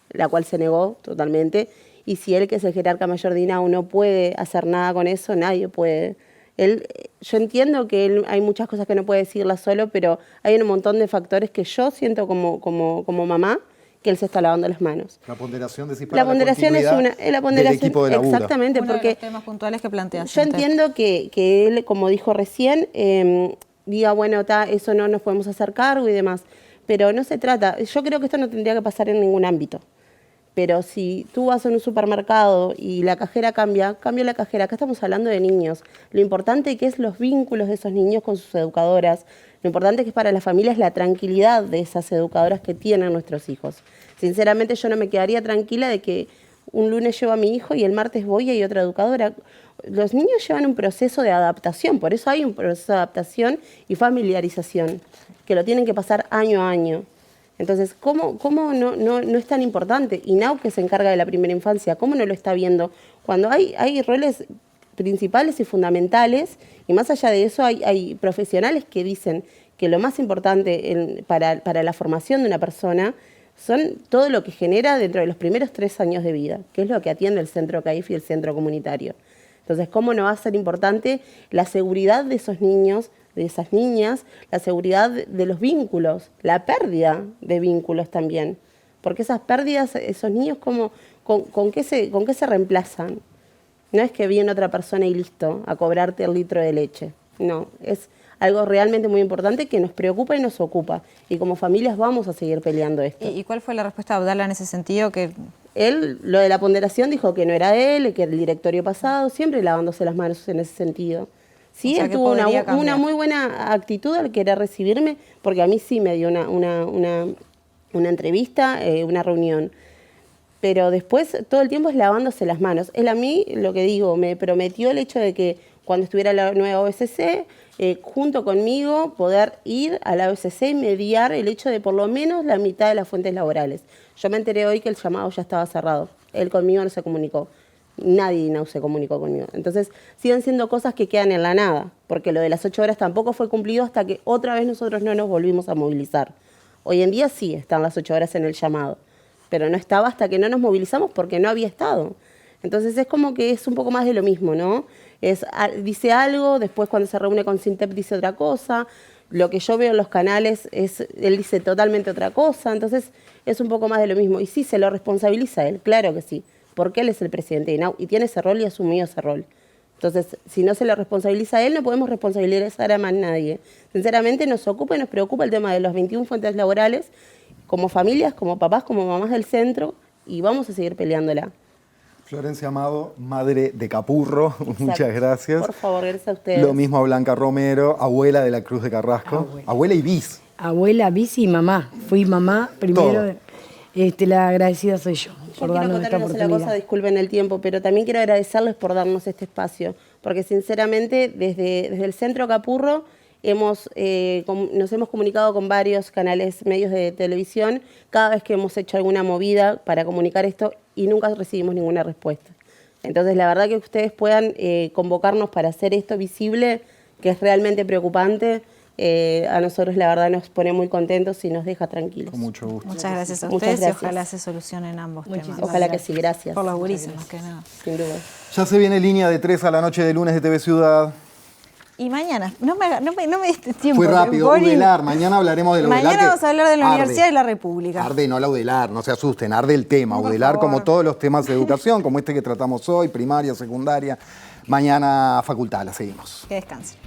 Speaker 8: la cual se negó totalmente, y si él, que es el jerarca mayor de INAU, no puede hacer nada con eso, nadie puede. Yo entiendo que hay muchas cosas que no puede decirlas solo, pero hay un montón de factores que yo siento como mamá, que él se está lavando las manos.
Speaker 1: La ponderación de
Speaker 8: la ponderación es
Speaker 1: del equipo de laburo.
Speaker 8: Exactamente,
Speaker 2: Uno
Speaker 8: porque
Speaker 2: de los temas puntuales que planteas.
Speaker 8: yo entiendo que él, como dijo recién, diga, bueno, eso no nos podemos hacer cargo y demás, pero no se trata, yo creo que esto no tendría que pasar en ningún ámbito, pero si tú vas a un supermercado y la cajera cambia la cajera. Acá estamos hablando de niños, lo importante que es los vínculos de esos niños con sus educadoras, lo importante que es para las familias la tranquilidad de esas educadoras que tienen nuestros hijos. Sinceramente yo no me quedaría tranquila de que un lunes llevo a mi hijo y el martes voy y hay otra educadora. Los niños llevan un proceso de adaptación, por eso hay un proceso de adaptación y familiarización, que lo tienen que pasar año a año. Entonces, ¿cómo no es tan importante? INAU, que se encarga de la primera infancia, ¿cómo no lo está viendo? Cuando hay roles principales y fundamentales, y más allá de eso hay profesionales que dicen que lo más importante para la formación de una persona son todo lo que genera dentro de los primeros 3 años de vida, que es lo que atiende el centro CAIF y el centro comunitario. Entonces, ¿cómo no va a ser importante la seguridad de esos niños, de esas niñas, la seguridad de los vínculos, la pérdida de vínculos también? Porque esas pérdidas, esos niños, ¿con qué se reemplazan? No es que viene otra persona y listo, a cobrarte el litro de leche. No, es algo realmente muy importante que nos preocupa y nos ocupa. Y como familias vamos a seguir peleando esto.
Speaker 2: ¿Y cuál fue la respuesta de Abdala en ese sentido?
Speaker 8: Él, lo de la ponderación, dijo que no era él, que era el directorio pasado, siempre lavándose las manos en ese sentido. Sí, él tuvo una muy buena actitud al querer recibirme, porque a mí sí me dio una entrevista, una reunión. Pero después todo el tiempo es lavándose las manos. Él a mí, lo que digo, me prometió el hecho de que cuando estuviera la nueva OSC, junto conmigo, poder ir a la OSC y mediar el hecho de por lo menos la mitad de las fuentes laborales. Yo me enteré hoy que el llamado ya estaba cerrado. Él conmigo no se comunicó. Nadie INAU se comunicó conmigo. Entonces, siguen siendo cosas que quedan en la nada, porque lo de las 8 horas tampoco fue cumplido hasta que otra vez nosotros no nos volvimos a movilizar. Hoy en día sí están las 8 horas en el llamado, pero no estaba hasta que no nos movilizamos porque no había estado. Entonces es como que es un poco más de lo mismo, ¿no? Dice algo, después cuando se reúne con SINTEP dice otra cosa, lo que yo veo en los canales él dice totalmente otra cosa, entonces es un poco más de lo mismo. Y sí, se lo responsabiliza a él, claro que sí, porque él es el presidente de INAU y tiene ese rol y asumió ese rol. Entonces, si no se lo responsabiliza a él, no podemos responsabilizar a más nadie. Sinceramente nos ocupa y nos preocupa el tema de las 21 fuentes laborales, como familias, como papás, como mamás del centro, y vamos a seguir peleándola.
Speaker 1: Florencia Amado, madre de Capurro, muchas gracias.
Speaker 8: Por favor, gracias a ustedes.
Speaker 1: Lo mismo a Blanca Romero, abuela de la Cruz de Carrasco. Abuela y bis.
Speaker 9: Abuela, bis y mamá. Fui mamá primero. La agradecida soy yo por darnos esta oportunidad.
Speaker 8: La cosa, disculpen el tiempo, pero también quiero agradecerles por darnos este espacio, porque sinceramente desde el Centro Capurro nos hemos comunicado con varios canales, medios de televisión, cada vez que hemos hecho alguna movida para comunicar esto y nunca recibimos ninguna respuesta. Entonces, la verdad que ustedes puedan convocarnos para hacer esto visible, que es realmente preocupante, a nosotros la verdad nos pone muy contentos y nos deja tranquilos.
Speaker 1: Con mucho gusto.
Speaker 2: Muchas gracias a
Speaker 8: Muchas
Speaker 2: ustedes
Speaker 8: gracias.
Speaker 2: y ojalá se solucionen ambos temas.
Speaker 8: Ojalá que sí, gracias.
Speaker 2: Por los gurísimos, más que nada.
Speaker 8: Sin duda.
Speaker 1: Ya se viene Línea de 3 a la noche de lunes de TV Ciudad.
Speaker 2: Y mañana, no me diste tiempo.
Speaker 1: Fue rápido, UDELAR, mañana hablaremos de la UDELAR.
Speaker 2: Mañana vamos a hablar de la Universidad de la República.
Speaker 1: Arde, no la UDELAR, no se asusten, arde el tema.
Speaker 2: Por
Speaker 1: UDELAR
Speaker 2: favor.
Speaker 1: como todos los temas de educación, como este que tratamos hoy, primaria, secundaria. Mañana facultad, la seguimos.
Speaker 2: Que descansen.